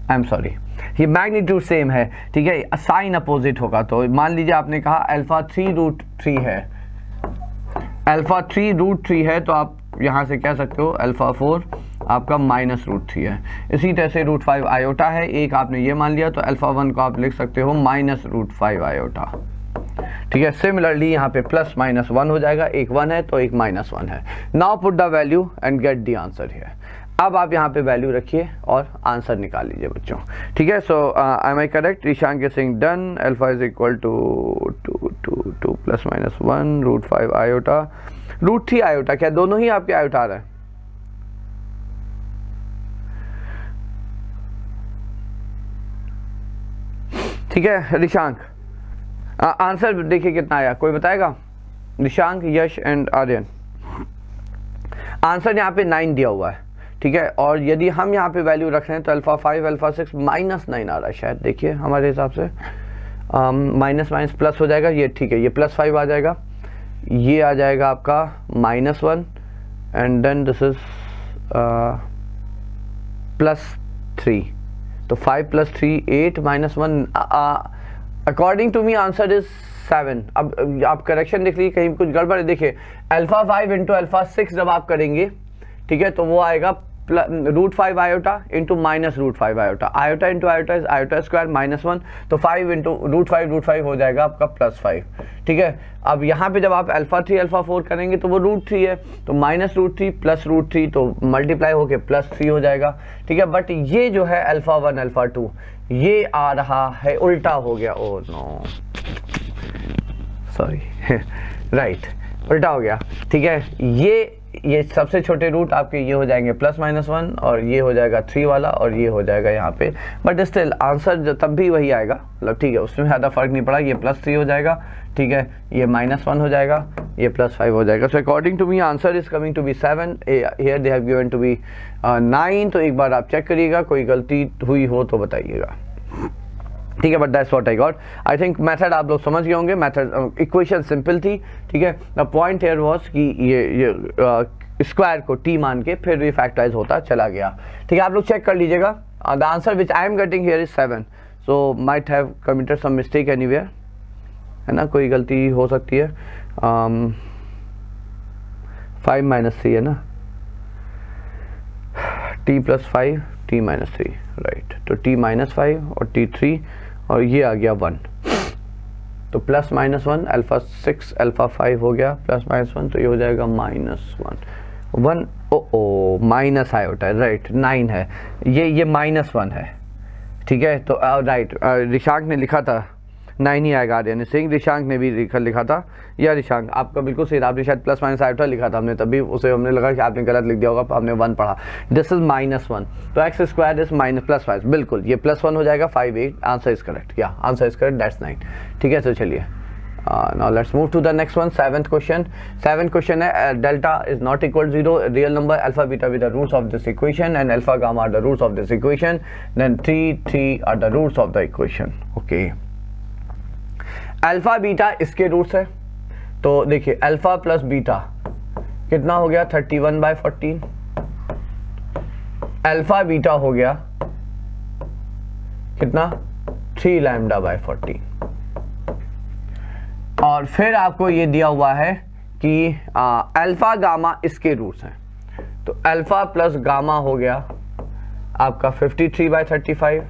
आई एम सॉरी, ये मैग्नीट्यूड सेम है। ठीक है, साइन अपोजिट होगा, तो मान लीजिए आपने कहा α3 √3 है, α3 √3 है, तो आप यहाँ से कह सकते हो α4 आपका -√3 है। इसी तरह से √5 आयोटा है, एक आपने ये मान लिया, तो α1 को आप लिख सकते हो -√5 आयोटा। ठीक है, सिमिलरली यहाँ पे +-1 हो जाएगा, एक 1 है तो एक -1 है। Now put the value and gate the answer here. अब आप यहाँ पे वैल्यू रखिए और आंसर निकाल लीजिए बच्चों। ठीक है, so am I correct, Ishaan Singh done, α = 2 +-1 √5 iota, √3 iota, क्या दोनों ही आपके आयोटा आ रहा है? ठीक है रिशांक, आंसर देखिए कितना आया, कोई बताएगा? रिशांक, यश एंड आर्यन, आंसर यहाँ पे 9 दिया हुआ है। ठीक है, और यदि हम यहाँ पे वैल्यू रख रहे हैं तो α5 α6 -9 आ रहा है शायद, देखिए हमारे हिसाब से माइनस प्लस हो जाएगा ये। ठीक है, ये +5 आ जाएगा, ये आ जाएगा आपका -1, एंड देन दिस इज +3, तो 5 + 3 8 -1, according to me answer is 7। अब आप करेक्शन देख लीजिए कहीं कुछ गड़बड़ है। देखिए α5 × α6 जब आप करेंगे, ठीक है, तो वो आएगा √5 iota into -√5 iota, iota into iota is iota square -1, तो 5 × √5 हो जाएगा आपका +5। ठीक है, अब यहाँ पे जब आप α3 α4 करेंगे तो वो √3 है, तो -√3 +√3, तो मल्टीप्लाई होके +3 हो जाएगा। ठीक है, बट ये जो है α1 α2 ये आ रहा है उल्टा हो गया, ओ नो सॉरी राइट, उल्टा हो गया। ठीक है, ये ये सबसे छोटे रूट आपके ये हो जाएंगे +-1 और ये हो जाएगा 3 वाला और ये हो जाएगा यहाँ पे, बट स्टिल आंसर तब भी वही आएगा, मतलब ठीक है, उसमें ज़्यादा फर्क नहीं पड़ा। ये +3 हो जाएगा, ठीक है, ये -1 हो जाएगा, ये +5 हो जाएगा। So according to me answer is coming to be 7, here they have given to be 9। तो एक बार आप चेक करिएगा, कोई गलती हुई हो तो बताइएगा, ठीक है, but that's what I got. I think method आप लोग समझ गए होंगे, मेथड इक्वेशन सिंपल थी, ठीक है। द पॉइंट हियर वाज कि ये स्क्वायर को t मान के फिर भी फैक्टराइज होता चला गया, ठीक है। आप लोग चेक कर लीजिएगा, the answer which I am getting here is 7, so might have committed some mistake anywhere, है ना, कोई गलती हो सकती है। 5 - 3 है ना, t + 5 t - 3, राइट। तो t - 5 और t 3 और ये आ गया 1, तो +-1 अल्फा 6 अल्फा 5 हो गया, +-1 तो ये हो जाएगा -1 ओ माइनस आयोटा है, राइट, 9 है, ये -1 है, ठीक है। तो राइट, रिशांक ने लिखा था 9 ही आएगा, आर्यन सिंह, रिशांक ने भी लिखा था, या रिशांक आपका बिल्कुल सही, आपने शायद +- आयोटा लिखा था, हमने तभी उसे हमने लगा कि आपने गलत लिख दिया होगा, हमने 1 पढ़ा। दिस इज -1, तो x स्क्वायर इज +5, बिल्कुल ये +1 हो जाएगा, 5 8, आंसर इज करेक्ट, या आंसर इज करेक्ट, दैट्स 9, ठीक है। तो चलिए now let's move to the next one, 7th question है, delta is not equal to 0, real number alpha beta with the roots of this equation and alpha gamma are the roots of this equation, then 3 are the roots of the equation, okay। Alpha beta इसके roots है, तो देखिए alpha plus beta कितना हो गया 31/14, alpha beta हो गया कितना 3 λ/14, और फिर आपको ये दिया हुआ है कि अल्फा गामा इसके रूट्स हैं, तो अल्फा प्लस गामा हो गया आपका 53/35,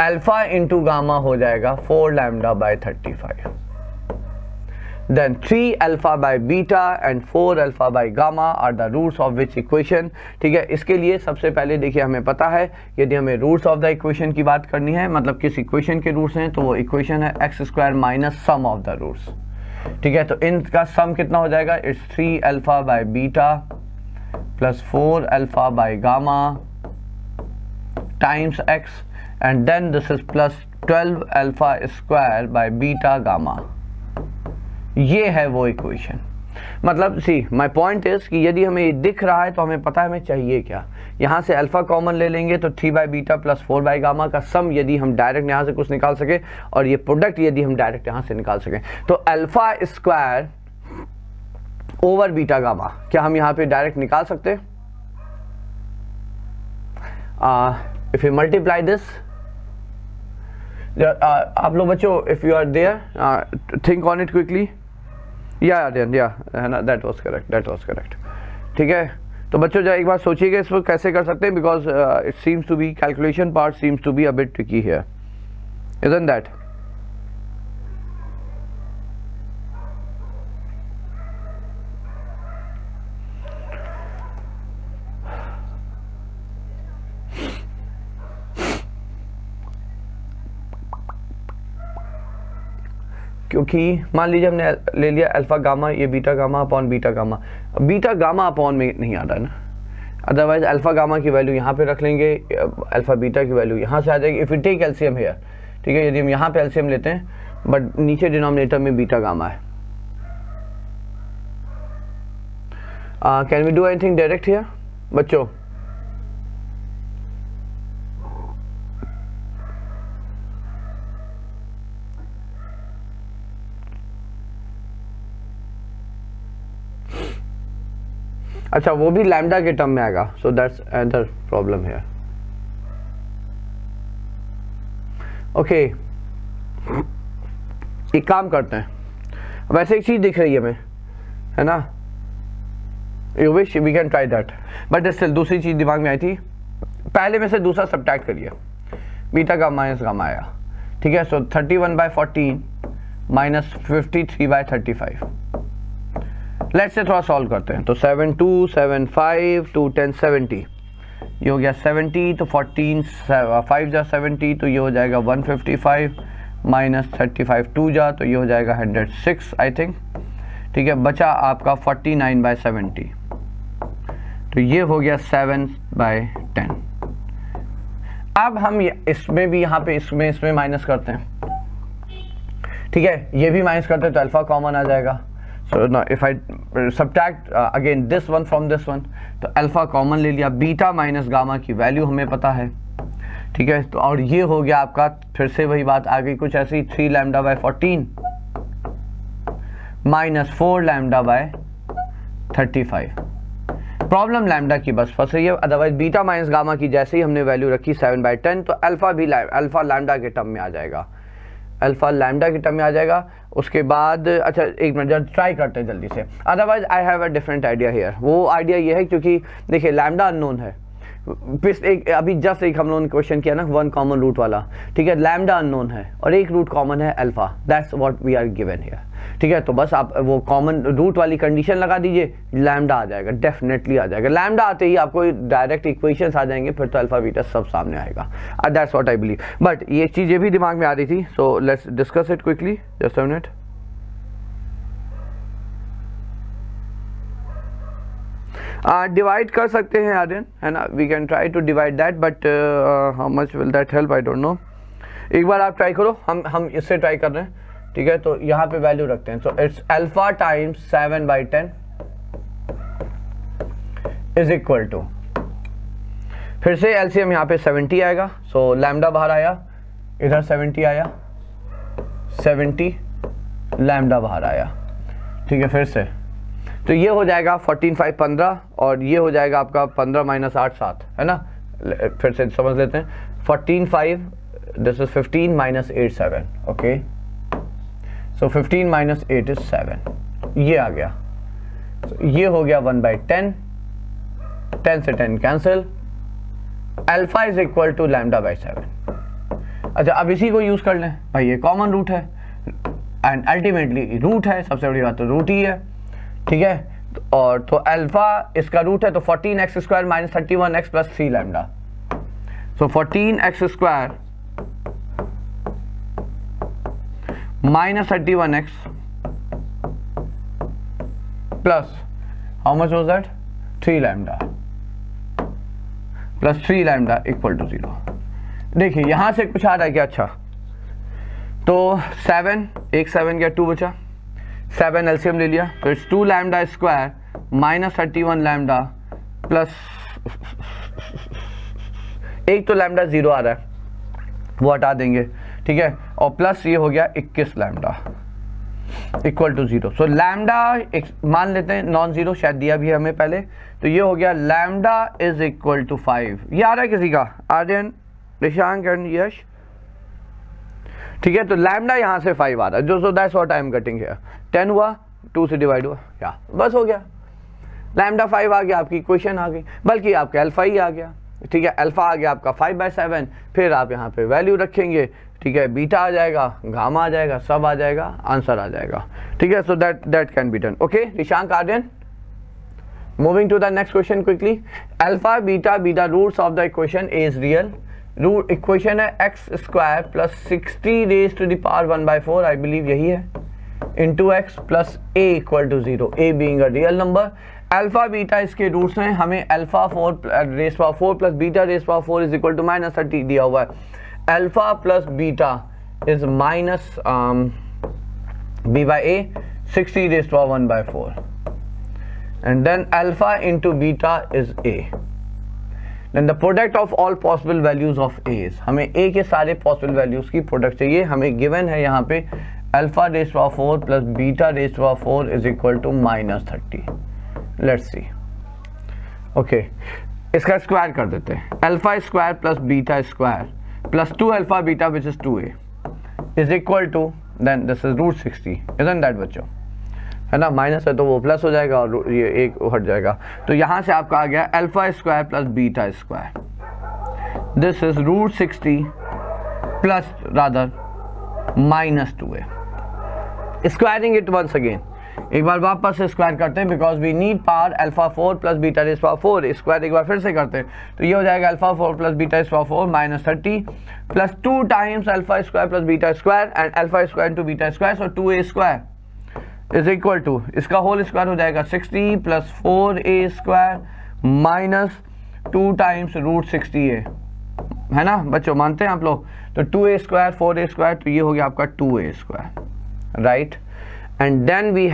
अल्फा इंटू गामा हो जाएगा 4 λ/35, then 3 alpha by beta and 4 alpha by gamma are the roots of which equation, ठीक है। इसके लिए सबसे पहले देखिए हमें पता है यदि हमें रूट्स ऑफ द इक्वेशन की बात करनी है, मतलब किस इक्वेशन के रूट्स हैं, तो वो इक्वेशन है x² minus sum of the roots, ठीक है। तो इनका सम कितना हो जाएगा, it's 3 alpha by beta plus 4 alpha by gamma times x and then this is plus 12 alpha square by beta gamma, ये है वो इक्वेशन। मतलब सी माय पॉइंट इज कि यदि हमें ये दिख रहा है तो हमें पता है हमें चाहिए क्या, यहाँ से अल्फा कॉमन ले लेंगे तो 3/बीटा प्लस 4/गामा का सम यदि हम डायरेक्ट यहाँ से कुछ निकाल सके और ये प्रोडक्ट यदि हम डायरेक्ट यहाँ से निकाल सकें, तो alpha square over beta gamma क्या हम यहाँ पे डायरेक्ट निकाल सकते हैं? इफ यू मल्टीप्लाई दिस, आप लोग बच्चों if you are there think on it quickly, या है ना, दैट वाज करेक्ट, ठीक है। तो बच्चों जो एक बार सोचिएगा इसको कैसे कर सकते हैं, because it seems to be calculation part seems to be a bit tricky here, isn't that? क्योंकि मान लीजिए हमने ले लिया अल्फा गामा, ये beta gamma upon beta gamma, beta gamma upon में नहीं आ रहा ना, अदरवाइज अल्फा गामा की वैल्यू यहाँ पे रख लेंगे, अल्फा बीटा की वैल्यू यहाँ से आ जाएगी। If you take LCM here, ठीक है, यदि हम यहाँ पे एलसीएम लेते हैं बट नीचे डिनोमिनेटर में बीटा गामा है, can we do anything direct here बच्चों? अच्छा वो भी लैम्डा के टर्म में आएगा, सो दैट्स अदर प्रॉब्लम है। ओके एक काम करते हैं, वैसे एक चीज दिख रही है हमें, है ना, you wish we can try that, but still दूसरी चीज दिमाग में आई थी, पहले में से दूसरा सब्ट्रैक्ट करिए, बीटा का माइनस गामा आया, ठीक है। सो 31/14 माइनस 53/35, लेट्स से थोड़ा सॉल्व करते हैं। तो 7 2 7 5 2 10 70, ये हो गया 70, तो 14 5 जा 70, तो ये हो जाएगा 155 माइनस 35 2 जा, तो ये हो जाएगा 106 आई थिंक, ठीक है, बचा आपका 49/70, तो ये हो गया 7/10। अब हम इसमें भी यहाँ पे इसमें माइनस करते हैं, ठीक है, ये भी माइनस करते हैं तो अल्फा कॉमन आ जाएगा। So now if I subtract again this one from this one, तो अल्फा कॉमन ले लिया, बीटा माइनस गामा की वैल्यू हमें पता है, ठीक है, तो और ये हो गया आपका, फिर से वही बात आ गई कुछ ऐसी, 3 λ/14 माइनस 4 λ/35। प्रॉब्लम लैम्डा की बस फंस रही है, अदरवाइज बीटा माइनस गामा की जैसे ही हमने वैल्यू रखी 7/10, तो अल्फा भी अल्फा लैम्डा के टर्म में आ जाएगा, अल्फा लैम्डा की टर्म में आ जाएगा। उसके बाद अच्छा एक मिनट ट्राई करते हैं जल्दी से, otherwise I have a different idea here. वो आइडिया ये है क्योंकि देखिए लैम्डा अननोन है, अभी जस्ट एक हम लोगों ने क्वेश्चन किया ना 1 कॉमन रूट वाला, ठीक है, लैम्डा अननोन है और एक रूट कॉमन है alpha, that's what we are given here, ठीक है। तो बस आप वो कॉमन रूट वाली कंडीशन लगा दीजिए, लैम्डा आ जाएगा, डेफिनेटली आ जाएगा। लैम्डा आते ही आपको डायरेक्ट इक्वेशंस आ जाएंगे, फिर तो अल्फा बीटा सब सामने आएगा, that's what I believe. But ये चीज़ ये भी दिमाग में आ रही थी, so let's discuss it quickly, just a minute. Divide कर सकते हैं आर्यन, है ना, we can try to divide that, but how much will that help I don't know. एक बार आप ट्राई करो, हम इससे ट्राई कर रहे हैं, ठीक है। तो यहाँ पे वैल्यू रखते हैं, so it's alpha times 7/10 is equal to, फिर से एलसीएम यहाँ पे 70 आएगा, सो लैम्डा बाहर आया, इधर 70 आया, 70 लैम्डा बाहर आया, ठीक है। फिर से तो ये हो जाएगा 14 5 15 और ये हो जाएगा आपका 15 - 8 7, है ना। फिर से समझ लेते हैं, 14 5 this is 15 - 8 7, okay, so 15 - 8 is 7, ये आ गया, so, ये हो गया 1/10, 10 से 10 cancel, alpha is equal to λ/7। अच्छा अब इसी को यूज कर लें भाई, ये कॉमन रूट है एंड अल्टीमेटली रूट है, सबसे बड़ी बात तो रूट ही है, ठीक है। और तो अल्फा इसका रूट है, तो 14x² - 31x + 3 lambda, so 14x² - 31x plus how much was that 3 lambda plus 3 lambda equal to 0। देखिए यहां से कुछ आ रहा है क्या? अच्छा तो 7 एक 7 गया, 2 बचा, 7 एलसीएम ले लिया, तो इट्स 2 λ² - 31 लैम्डा प्लस एक तो लैम्डा 0 आ रहा है, वो हटा देंगे, ठीक है, और प्लस ये हो गया 21 lambda equal to 0। So lambda मान लेते हैं नॉन जीरो, शायद दिया भी है हमें पहले, तो ये हो गया लैम्डा इज इक्वल टू 5। ये आ रहा है किसी का? आर्यन, निशांक एंड यश, ठीक है। तो लैम्डा यहाँ से 5 आ रहा है, जो सो that's what I am cutting here. 10 हुआ, 2 से डिवाइड हुआ, या बस हो गया, लैम्डा 5 आ गया, आपकी इक्वेशन आ गई, बल्कि आपका अल्फा ही आ गया, ठीक है। अल्फा आ गया आपका 5/7, फिर आप यहाँ पे वैल्यू रखेंगे, ठीक है, बीटा आ जाएगा, गामा आ जाएगा, सब आ जाएगा, आंसर आ जाएगा, ठीक है। So that can be done, okay. Nishank, Aryan, moving to the next question quickly. Alpha beta be the roots of the equation a is real. Root equation है x² + 60 raised to the power 1/4, I believe यही है, into x plus a equal to 0, a being a real number. Alpha beta इसके roots हैं, हमें alpha 4 raised to 4 plus beta raised to 4 is equal to -30 दिया हुआ है। Alpha plus beta is minus b/a 60 raised to 1/4 and then alpha into beta is a, then the product of all possible values of a's, हमें a के सारे possible values की product चाहिए, हमें given है यहाँ पे alpha raised to 4 plus beta raised to 4 is equal to -30। let's see, okay, इसका स्क्वायर कर देते हैं, alpha square plus beta square plus 2 alpha beta which is 2a is equal to, then this is √60, isn't that बच्चों, है ना। Minus है तो वो प्लस हो जाएगा और ये एक हट जाएगा, तो यहाँ से आपका आ गया alpha square plus beta square, this is √60 plus rather -2a। Squaring it once again, एक बार वापस से स्क्वायर करते हैं, because we need power alpha 4 plus beta raise power 4, square एक बार फिर से करते हैं, तो ये हो जाएगा alpha 4 plus beta raise power 4 -30 plus 2 times alpha square plus beta square and alpha square into beta square, so 2a square is equal to, इसका होल स्क्वायर हो जाएगा 60 plus 4a² minus 2 times root 60a, है ना बच्चों, मानते हैं आप लोग? तो 2a² 4a², तो ये हो गया आपका 2a², right. And then we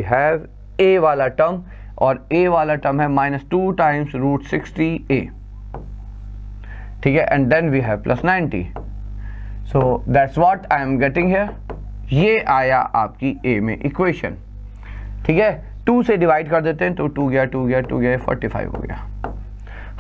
have a वाला टर्म, और a वाला टर्म है माइनस 2 टाइम्स रूट 60a, ठीक है। And then we have plus 90, so that's what I am getting here. ये आया आपकी a में इक्वेशन, ठीक है। 2 से डिवाइड कर देते हैं तो 2 गया 45 हो गया।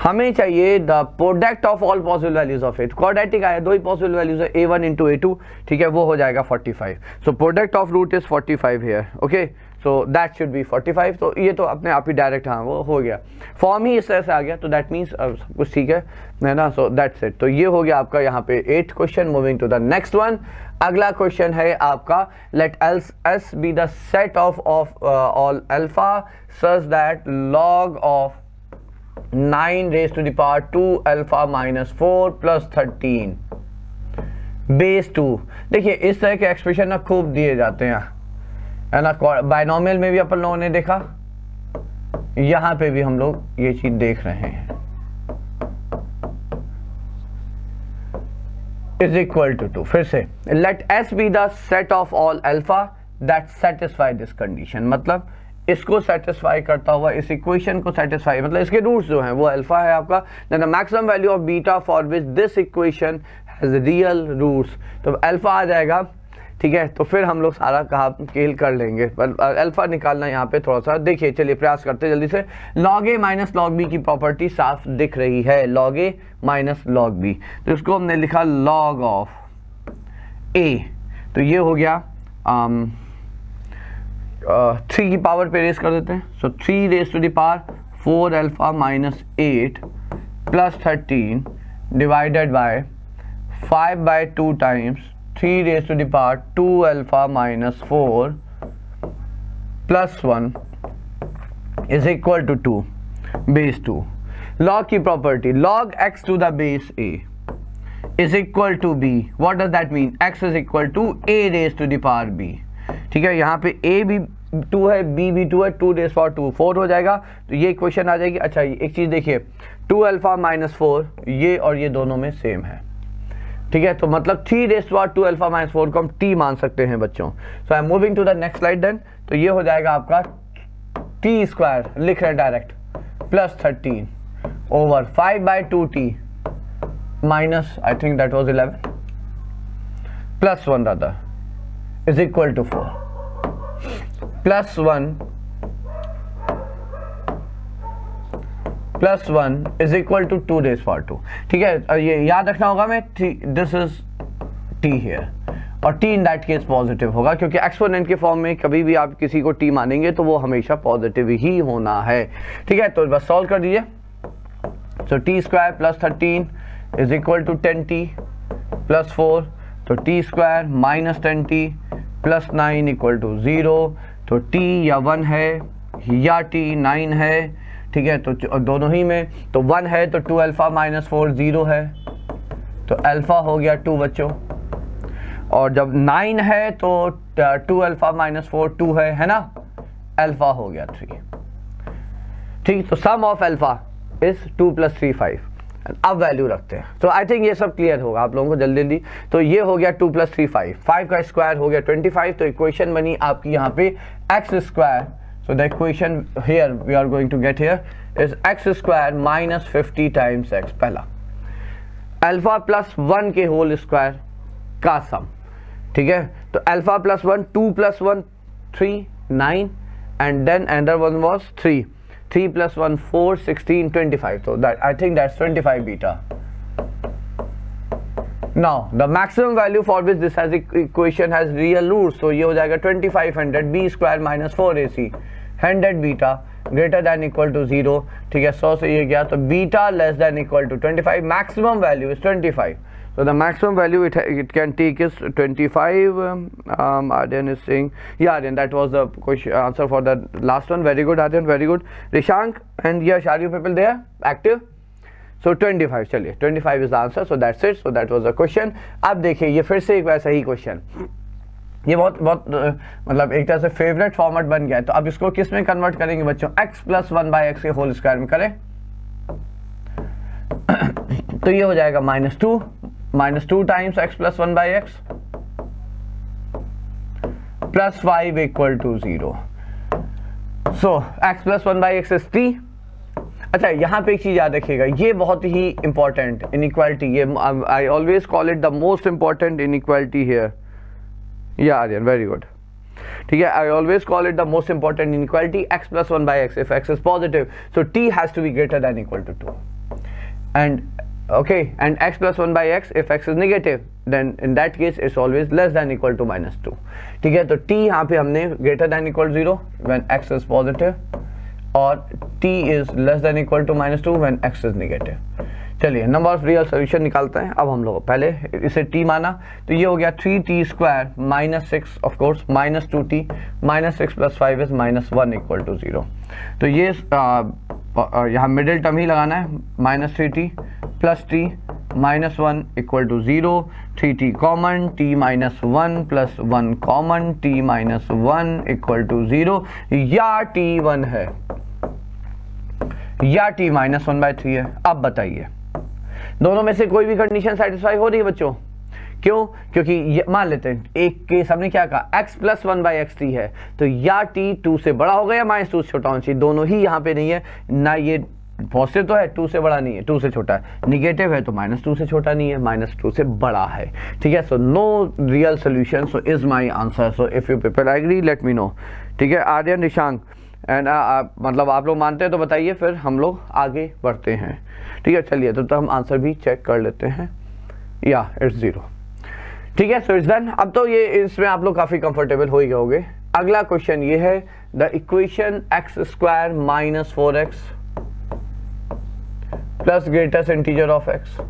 हमें चाहिए the product of all possible values of it. Quadratic आया, 2 ही पॉसिबल वैल्यूज है, a1 इंटू a2, ठीक है, वो हो जाएगा 45। So product of root is 45 here, okay, so that should be 45। तो ये तो अपने आप ही डायरेक्ट, हाँ वो हो गया, फॉर्म ही इस तरह से आ गया, तो दैट मीन्स सब कुछ ठीक है ना। So that's it. तो ये हो गया आपका यहाँ पे 8th question. Moving to the next one. अगला क्वेश्चन है आपका, let S be the set of all alpha such that log of 9 raised to the power 2 alpha minus 4 plus 13 base 2। देखिए इस तरह के एक्सप्रेशन ना खूब दिए जाते हैं, है ना। बायनोमियल में भी अपन लोगों ने देखा, यहां पे भी हम लोग ये चीज देख रहे हैं। इज इक्वल टू 2, फिर से let S be the set of all alpha that satisfy this condition, मतलब इसको सेटिस्फाई करता हुआ, इस इक्वेशन को सेटिस्फाई, मतलब इसके रूट्स जो हैं वो अल्फा है आपका। Then the maximum value of beta for which this equation has real roots, तो अल्फा आ जाएगा, ठीक है। तो फिर हम लोग सारा कहा खेल कर लेंगे, पर अल्फा निकालना यहाँ पे थोड़ा सा देखिए, चलिए प्रयास करते हैं जल्दी से। log a minus log b की प्रॉपर्टी साफ दिख रही है, log a minus log b, तो इसको हमने लिखा log ऑफ a, तो ये हो गया 3 की पावर पे रेस कर देते हैं। So 3 raise to the power 4 alpha minus 8 plus 13 divided by 5/2 times 3 raise to the power 2 alpha minus 4 plus 1 is equal to 2 base 2। Log की property, log x to the base a is equal to b। What does that mean? x is equal to a raise to the power b, ठीक है। यहाँ पे a भी 2 है, b भी 2 है, 2 raise power 2 4 हो जाएगा, तो ये इक्वेशन आ जाएगी। अच्छा एक चीज देखिए, 2 अल्फा माइनस 4 ये और ये दोनों में सेम है, ठीक है। तो मतलब 3 रेस पावर 2 अल्फा माइनस 4 को हम t मान सकते हैं बच्चों। So I am moving to the next slide then. तो ये हो जाएगा आपका t² लिख रहे हैं direct, plus 13 over 5/2t minus, I think that was 11 plus 1 rather is equal to 4 plus 1 is equal to 2 raise power 2, ठीक है। ये याद रखना होगा मैं, दिस इज t हियर, और t in that case positive होगा, क्योंकि एक्सपोनेंट के फॉर्म में कभी भी आप किसी को t मानेंगे तो वो हमेशा पॉजिटिव ही होना है, ठीक है। तो बस सॉल्व कर दीजिए। So t² plus 13 is equal to 10t plus 4, तो t² minus 10t plus 9 equal to 0, तो t या 1 है या t 9 है, ठीक है। तो दोनों ही में तो 1 है, तो 2 अल्फा माइनस 4 0 है, तो अल्फा हो गया 2 बच्चों, और जब 9 है तो 2 अल्फा माइनस 4 2 है ना, अल्फा हो गया 3, ठीक। तो सम ऑफ अल्फा इज 2 + 3 5। अब वैल्यू रखते हैं, तो आई थिंक ये सब क्लियर होगा आप लोगों को जल्दी जल्दी। तो ये हो गया 2 + 3 5 का स्क्वायर हो गया 25, तो इक्वेशन बनी आपकी यहाँ पे x²। So the equation here we are going to get here is x² minus 50 times x, पहला अल्फा प्लस 1 के होल स्क्वायर का सम, ठीक है। तो alpha plus 1 2 + 1 3 9 and then another one was 3 + 1 4 16 25, so that I think that's 25 beta. Now the maximum value for which this has equation has real roots, so ये हो जाएगा 2500 b² minus 4ac 100 beta greater than equal to 0, ठीक है। 100 से ये गया, तो beta less than equal to 25, maximum value is 25, so the maximum value it can take is 25. Aryan is saying, yeah Aryan, that was the question answer for the last one. Very good Aryan, very good. Rishank and Yash, are you people there active? So 25, चलिए 25 is the answer, so that's it. So that was the question. अब देखिए ये फिर से एक वैसा ही question, ये बहुत बहुत मतलब एक तरह से फेवरेट फॉर्मेट बन गया है। तो अब इसको किस में कन्वर्ट करेंगे बच्चों, x प्लस 1/x के होल स्क्वायर में करें तो ये हो जाएगा -2 times x plus 1/x plus 5 equal to 0। So x plus 1/x is t। अच्छा, यहाँ पे एक चीज याद रखिएगा, ये बहुत ही इंपॉर्टेंट इनइक्वालिटी, ये I always call it the most important inequality here. या आर्यन, वेरी गुड, ठीक है। I always call it the most important inequality x plus 1/x if x is positive so t has to be greater than equal to 2 and okay, and x plus 1/x if x is negative then in that case it's always less than equal to -2, ठीक है। तो t यहाँ पे हमने greater than equal to 0 when x is positive और t is less than equal to -2 when x is negative। चलिए number of real solution निकालते हैं। अब हम लोग पहले इसे t माना तो ये हो गया 3t square -6 of course -2t -6 + 5 is -1 equal to 0। तो ये यहाँ मिडिल टर्म ही लगाना है, -3t + t -1 equal to 0। 3t common, t -1 + 1 common, t -1 equal to 0 या t 1 है या t -1/3 है। अब बताइए दोनों में से कोई भी कंडीशन सेटिस्फाई हो रही है बच्चों? क्यों? क्योंकि मान लेते हैं एक केस हमने क्या कहा, x प्लस 1/x t है तो या t 2 से बड़ा होगा या -2 से छोटा होना चाहिए। दोनों ही यहाँ पे नहीं है ना, ये पॉजिटिव तो है 2 से बड़ा नहीं है, 2 से छोटा है, निगेटिव है तो -2 से छोटा नहीं है, -2 से बड़ा है, ठीक है। So no real solution, so is my answer. So if you people agree let me know, ठीक है। आर्यन, निशांक एंड मतलब आप लोग मानते हैं तो बताइए, फिर हम लोग आगे बढ़ते हैं, ठीक है। चलिए तो हम आंसर भी चेक कर लेते हैं। या इट्स 0, ठीक है। So it's done. अब तो ये इसमें आप लोग काफी कंफर्टेबल हो ही गए। अगला क्वेश्चन ये है, the equation x² - 4x plus greatest integer of x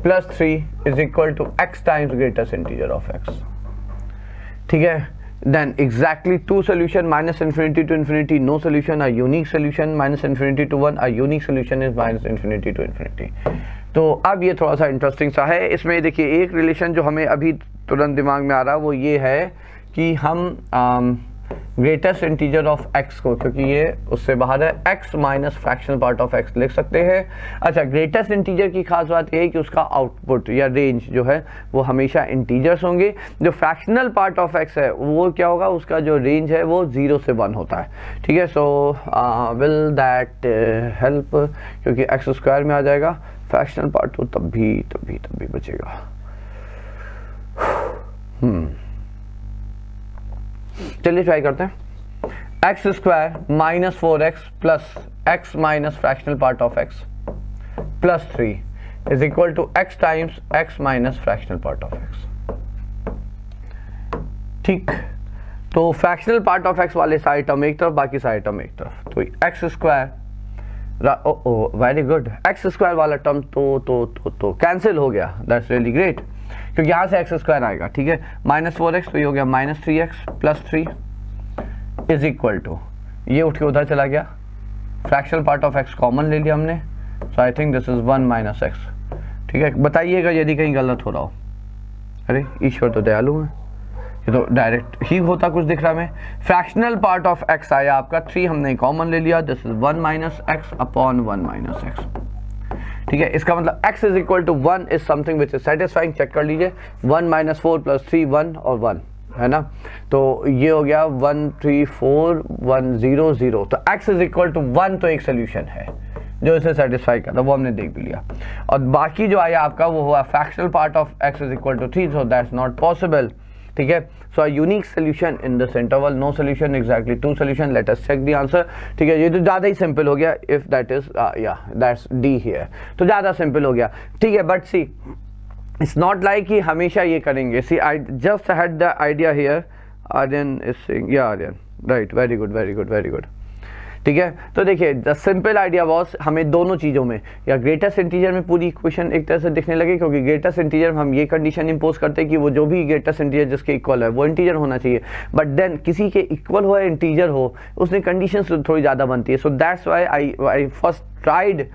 plus 3 is equal to x times greatest integer of x, ठीक है। Then exactly two solution, -∞ to ∞, no solution, a unique solution, -∞ to 1, a unique solution is -∞ to ∞। तो अब ये थोड़ा सा interesting सा है। इसमें देखिए एक रिलेशन जो हमें अभी तुरंत दिमाग में आ रहा है वो ये है कि हम ग्रेटेस्ट इंटीजर ऑफ x को, क्योंकि ये उससे बाहर है, x minus fractional part of x लिख सकते हैं। अच्छा, ग्रेटेस्ट इंटीजर की खास बात ये है कि उसका आउटपुट या रेंज जो है वो हमेशा इंटीजर्स होंगे। जो फ्रैक्शनल पार्ट ऑफ x है वो क्या होगा, उसका जो रेंज है वो 0 से 1 होता है, ठीक है। सो विल दैट हेल्प, क्योंकि x² में आ जाएगा, फ्रैक्शनल पार्ट तो तब भी बचेगा। चलिए ट्राई करते हैं। x² - 4x plus x minus fractional part of x plus 3 is equal to x times x minus fractional part of x, ठीक। तो फ्रैक्शनल पार्ट ऑफ x वाले सारे टर्म एक तरफ, बाकी सारे टर्म एक तरफ। तो x², वेरी गुड, x² वाला टर्म तो कैंसिल हो गया, दैट्स रियली ग्रेट, क्योंकि यहाँ से x² आएगा, ठीक है। -4x तो ये हो गया -3x plus 3 is equal to, ये उठ के उधर चला गया, fractional part of x common ले लिया हमने, so I think this is 1 - x, ठीक है। बताइएगा यदि कहीं गलत हो रहा हो। अरे ईश्वर तो दयालु है, ये तो डायरेक्ट ही होता कुछ दिख रहा है। फ्रैक्शनल पार्ट ऑफ x आया आपका 3, हमने कॉमन ले लिया, this is 1 - x upon 1 - x, ठीक है। इसका मतलब x is equal to 1 is something which is satisfying. Check कर लीजिए, 1 - 4 + 3 1 और 1 है ना, तो ये हो गया 1 3 4 1 0 0। तो x इज इक्वल टू 1 तो एक सोल्यूशन है जो इसे सेटिस्फाई करता है, वो हमने देख भी लिया। और बाकी जो आया आपका वो हुआ fractional part of x is equal to 3, so that's not possible, ठीक है। So a unique solution in this interval, no solution, exactly 2 solution, let us check the answer, ठीक है। ये तो ज़्यादा ही सिंपल हो गया, इफ दैट इज या दैट्स D हियर, तो ज़्यादा सिंपल हो गया, ठीक है। But see it's not like कि हमेशा ये करेंगे। See I just had the idea here, Aryan is saying, या Aryan right, very good very good very good, ठीक है। तो देखिए द सिंपल आइडिया वॉज, हमें दोनों चीज़ों में या ग्रेटेस्ट इंटीजर में पूरी इक्वेशन एक तरह से दिखने लगे, क्योंकि ग्रेटेस्ट इंटीजर में हम ये कंडीशन इंपोज करते हैं कि वो जो भी ग्रेटेस्ट इंटीजर जिसके इक्वल है वो इंटीजर होना चाहिए, बट देन किसी के इक्वल हो या इंटीजर हो उसमें कंडीशन थोड़ी ज़्यादा बनती है। So that's why I first tried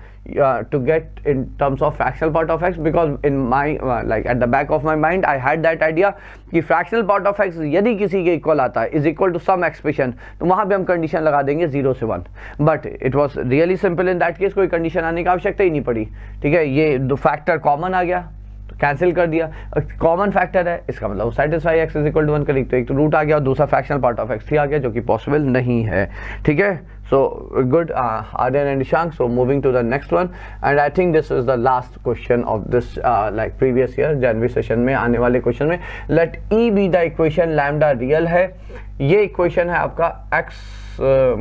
to get in terms of fractional part of x, because in my like at the back of my mind I had that idea कि fractional part of x यदि किसी के equal आता है is equal to some expression, तो वहाँ पे हम कंडीशन लगा देंगे 0 से 1, but it was really simple in that case, कोई कंडीशन आने की आवश्यकता ही नहीं पड़ी। ठीक है, ये दो फैक्टर कॉमन आ गया तो कैंसिल कर दिया, कॉमन फैक्टर है इसका मतलब satisfy x is equal to 1 correct, तो एक तो रूट आ गया और दूसरा फ्रैक्शनल पार्ट ऑफ एक्स 3 आ गया, जो कि पॉसिबल नहीं है। ठीक है, so good Aryan and Ishank. So moving to the next one, and I think this is the last question of this like previous year January session में आने वाले क्वेश्चन में, let E be the equation lambda real है। ये equation है आपका x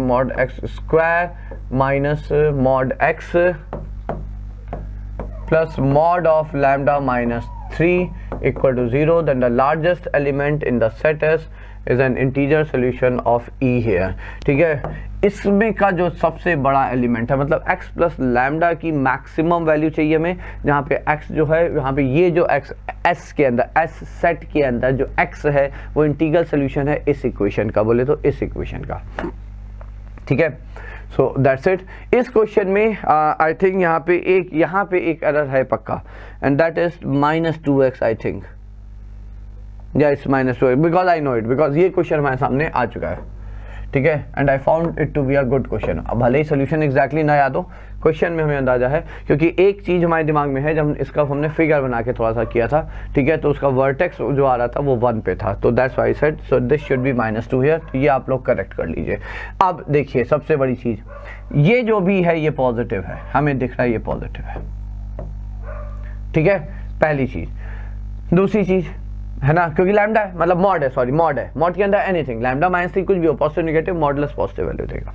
mod x square minus mod x plus mod of lambda minus 3 equal to 0, then the largest element in the set is an integer solution of E here। ठीक है, इसमें का जो सबसे बड़ा एलिमेंट है, मतलब x प्लस लैम्डा की मैक्सिमम वैल्यू चाहिए हमें, जहाँ पे x जो है, यहाँ पे ये जो x s के अंदर, s सेट के अंदर जो x है वो इंटीग्रल सोल्यूशन है इस इक्वेशन का, बोले तो इस इक्वेशन का। ठीक है, सो दैट्स इट। इस क्वेश्चन में आई थिंक यहाँ पे एक एरर है पक्का, and that is -2x I think, या it's -2x, because I know it, because ये क्वेश्चन हमारे सामने आ चुका है। ठीक है, and I found it to be a good question. अब भले ही सोल्यूशन एग्जैक्टली ना याद हो, क्वेश्चन में हमें अंदाजा है, क्योंकि एक चीज़ हमारे दिमाग में है, जब इसका हमने फिगर बना के थोड़ा सा किया था, ठीक है, तो उसका वर्टेक्स जो आ रहा था वो 1 पे था, तो that's why I said so this should be -2 here, तो ये आप लोग करेक्ट कर लीजिए। अब देखिए सबसे बड़ी चीज़, ये जो भी है ये पॉजिटिव है, हमें दिख रहा है ये पॉजिटिव है। ठीक है, पहली चीज़। दूसरी चीज़ है ना, क्योंकि लैम्डा है, मतलब मॉड है, सॉरी मॉड है, मॉड के अंदर एनीथिंग, लैम्डा -3 कुछ भी हो, positive negative modulus positive value देगा।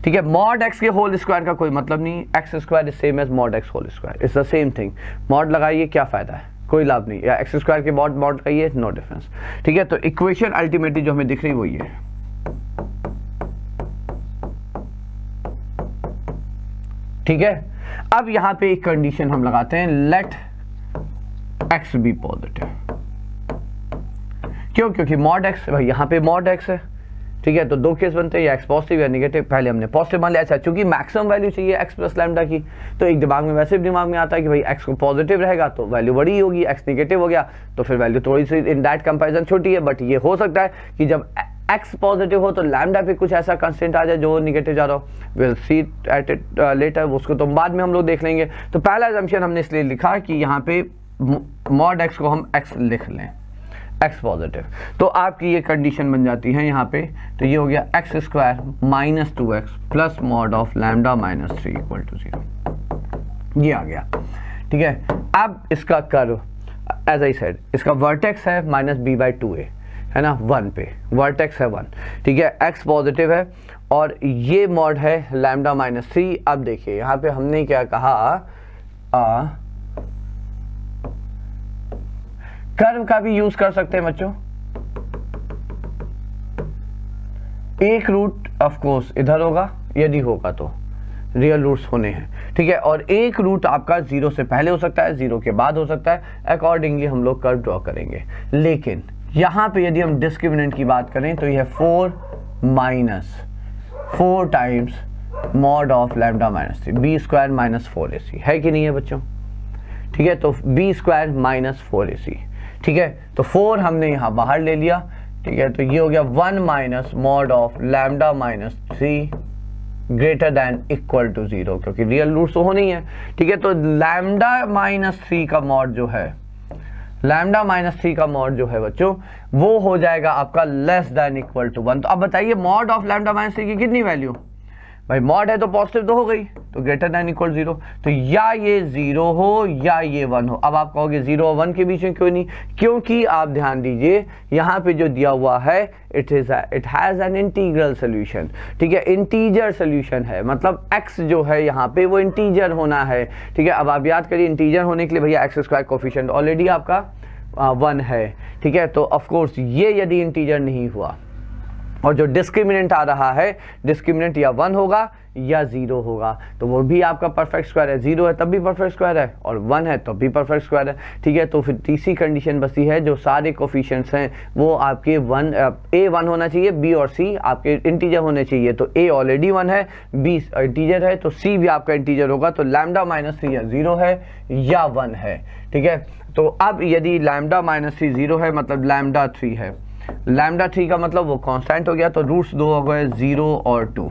ठीक है, मॉड एक्स के होल स्क्वायर का कोई मतलब नहीं, x square is same as mod x whole square, it's the same thing. Mod लगाइए क्या फायदा है, कोई लाभ नहीं, या एक्स स्क्वायर के मॉड कहिए, नो डिफरेंस। ठीक है, तो इक्वेशन अल्टीमेटली जो हमें दिख रही वो ये है। ठीक है, अब यहां पे एक कंडीशन हम लगाते हैं, लेट एक्स बी पॉजिटिव। क्यों? क्योंकि मॉड एक्स, भाई यहाँ पे मॉड एक्स है। ठीक है, तो दो केस बनते हैं, या एक्स पॉजिटिव या नेगेटिव। पहले हमने पॉजिटिव मान लिया, अच्छा चूंकि मैक्सिमम वैल्यू चाहिए एक्स प्लस लैम्डा की, तो एक दिमाग में वैसे भी दिमाग में आता है कि भाई एक्स को पॉजिटिव रहेगा तो वैल्यू बड़ी होगी, एक्स नेगेटिव हो गया तो फिर वैल्यू थोड़ी सी इन दैट कंपैरिजन छोटी है। बट ये हो सकता है कि जब एक्स पॉजिटिव हो तो लैम्डा पे कुछ ऐसा कंस्टेंट आ जाए जो नेगेटिव जा रहा हो, will see at it later, उसको तो बाद में हम लोग देख लेंगे। तो पहला असम्पशन हमने इसलिए लिखा कि यहाँ पे मॉड एक्स को हम एक्स लिख लें, एक्स पॉजिटिव, तो आपकी ये कंडीशन बन जाती है यहाँ पे। तो ये हो गया x square -2x plus mod of lambda -3 equal to 0, ये आ गया। ठीक है, अब इसका कर्व एज आई सेड, इसका वर्टेक्स है -b/2a, है ना, 1 पे वर्टेक्स है 1। ठीक है, एक्स पॉजिटिव है और ये मॉड है लैम्डा -3। अब देखिए यहाँ पे हमने क्या कहा, कर्व का भी यूज कर सकते हैं बच्चों। एक रूट ऑफ कोर्स इधर होगा, यदि होगा तो रियल रूट्स होने हैं। ठीक है, और एक रूट आपका 0 से पहले हो सकता है, 0 के बाद हो सकता है, अकॉर्डिंगली हम लोग कर्व ड्रॉ करेंगे। लेकिन यहाँ पे यदि हम डिस्क्रिमिनेंट की बात करें तो यह 4 times mod of lambda -3, b² -4ac है कि नहीं है बच्चों। ठीक है, तो b² -4ac। ठीक है, तो 4 हमने यहाँ बाहर ले लिया। ठीक है, तो ये हो गया 1 minus mod of lambda -3 greater than equal to 0, क्योंकि रियल रूट्स तो होनी है। ठीक है, तो लैम्डा -3 का मॉड जो है, लैम्डा -3 का मॉड जो है बच्चों, वो हो जाएगा आपका लेस दैन इक्वल टू 1। तो अब बताइए मॉड ऑफ लैम्डा -3 की कितनी वैल्यू, भाई मॉड है तो पॉजिटिव तो हो गई, तो ग्रेटर दैन इक्वल 0, तो या ये 0 हो या ये 1 हो। अब आप कहोगे 0 और 1 के बीच में क्यों नहीं, क्योंकि आप ध्यान दीजिए यहाँ पे जो दिया हुआ है it has an integral solution. ठीक है, इंटीजर सोल्यूशन है, मतलब x जो है यहाँ पे वो इंटीजर होना है। ठीक है, अब आप याद करिए इंटीजर होने के लिए भैया एक्स स्क्वायर कोफिशिएंट ऑलरेडी आपका 1 है। ठीक है, तो ऑफकोर्स ये यदि इंटीजर नहीं हुआ और जो डिस्क्रिमिनेंट आ रहा है, डिस्क्रिमिनेंट या 1 होगा या 0 होगा, तो वो भी आपका परफेक्ट स्क्वायर है। 0 है तब भी परफेक्ट स्क्वायर है और 1 है तब भी परफेक्ट स्क्वायर है। ठीक है, तो फिर तीसरी कंडीशन बची है, जो सारे कोफिशिएंट्स हैं वो आपके A 1 होना चाहिए, B और C आपके इंटीजर होने चाहिए। तो A ऑलरेडी 1 है, B इंटीजर है, तो C भी आपका इंटीजर होगा। तो लैम्डा माइनस C या 0 है या 1 है। ठीक है, तो अब यदि लैम्डा माइनस C 0 है मतलब लैम्डा 3 है। लैम्डा 3 का मतलब वो कांस्टेंट हो गया, तो रूट्स 2 हो गए 0 और 2।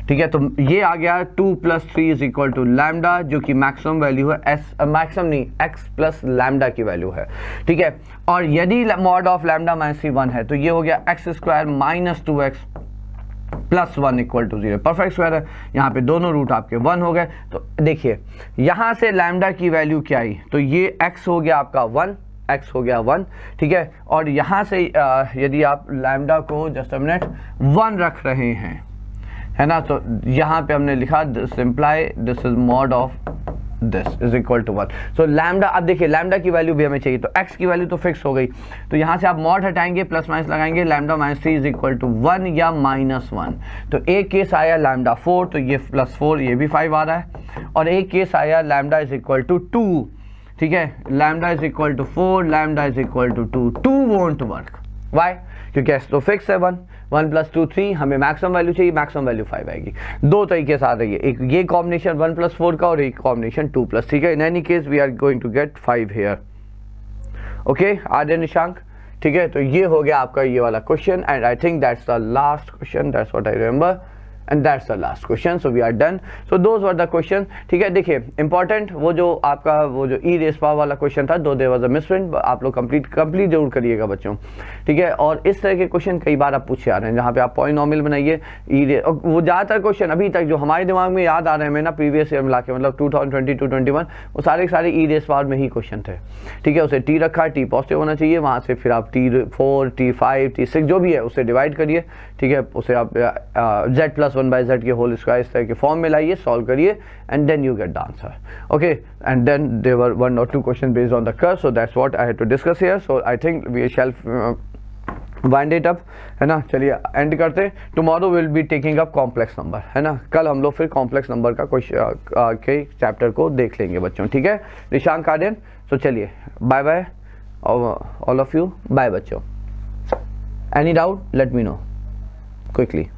ठीक है, तो ये आ गया 2 + 3 इज इक्वल टू लैम्डा, जो कि मैक्सिमम वैल्यू है, मैक्सिमम नहीं, x प्लस लैम्डा की वैल्यू है। ठीक है, और यदि mod of lambda minus C 1 है तो ये हो गया x² minus 2x plus 1 equal to 0। Perfect square है, यहाँ पे दोनों रूट आपके 1 हो गए। तो देखिए यहाँ से लैम्डा की वैल्यू क्या आई, तो ये x हो गया आपका 1, x हो गया 1। ठीक है, और यहाँ से यदि आप लैम्डा को जस्ट अ मिनट 1 रख रहे हैं, है ना, तो यहाँ पे हमने लिखा this imply this is mod of this is equal to 1। So lambda, अब देखिए लैम्डा की वैल्यू भी हमें चाहिए, तो x की वैल्यू तो फिक्स हो गई, तो यहाँ से आप मॉड हटाएंगे, प्लस माइनस लगाएंगे, lambda minus 3 is equal to 1 या -1। तो एक केस आया लैम्डा 4, तो ये +4 ये भी 5 आ रहा है, और एक केस आया लैम्डा इज इक्वल टू 2। ठीक है, lambda is equal to 4, lambda is equal to 2, 2 won't work. Why? क्योंकि x तो फिक्स है 1, 1 + 2 3, हमें मैक्सिमम वैल्यू चाहिए, मैक्सिमम वैल्यू 5 आएगी। दो तरीके से आ रही है, एक ये कॉम्बिनेशन 1 + 4 का और एक कॉम्बिनेशन 2 + 3 का। In any case we are going to get 5 here. Okay, Aryan Nishank. ठीक है, तो ये हो गया आपका ये वाला question, and I think that's the last question, that's what I remember, and that's the last question. So we are done. So those were the question. ठीक है, देखिए इंपॉर्टेंट वो जो आपका वो जो ई रेस पावर वाला क्वेश्चन था, दो देयर वाज अ मिसप्रिंट, आप लोग कंप्लीट जरूर करिएगा बच्चों। ठीक है, और इस तरह के क्वेश्चन कई बार आप पूछे आ रहे हैं, जहाँ पे आप पॉलिनोमियल बनाइए, वो ज़्यादातर क्वेश्चन अभी तक जो हमारे दिमाग में याद आ रहे हैं, मैं ना प्रीवियस ईयर मिला के, मतलब 2022-21 वो सारे ई रेस पावर में ही क्वेश्चन थे। ठीक है, उसे टी रखा, टी पॉजिटिव होना चाहिए, वहाँ से फिर आप T4 T5 T6 जो भी है उसे डिवाइड करिए। ठीक है, उसे आप z+1/z के होल स्क्वायर इस तरह के फॉर्म में लाइए, सॉल्व करिए, and then you get the answer. Okay, and then there were 1 or 2 question based on the curve, so that's what I had to discuss here. So I think we shall wind it up, है ना। चलिए end करते। Tomorrow will be taking up complex number, है ना। कल हम लोग फिर कॉम्प्लेक्स नंबर का क्वेश्चन के चैप्टर को देख लेंगे बच्चों। ठीक है, निशांक आर्यन। सो चलिए bye bye all of you, bye बच्चों। Any doubt let me know quickly.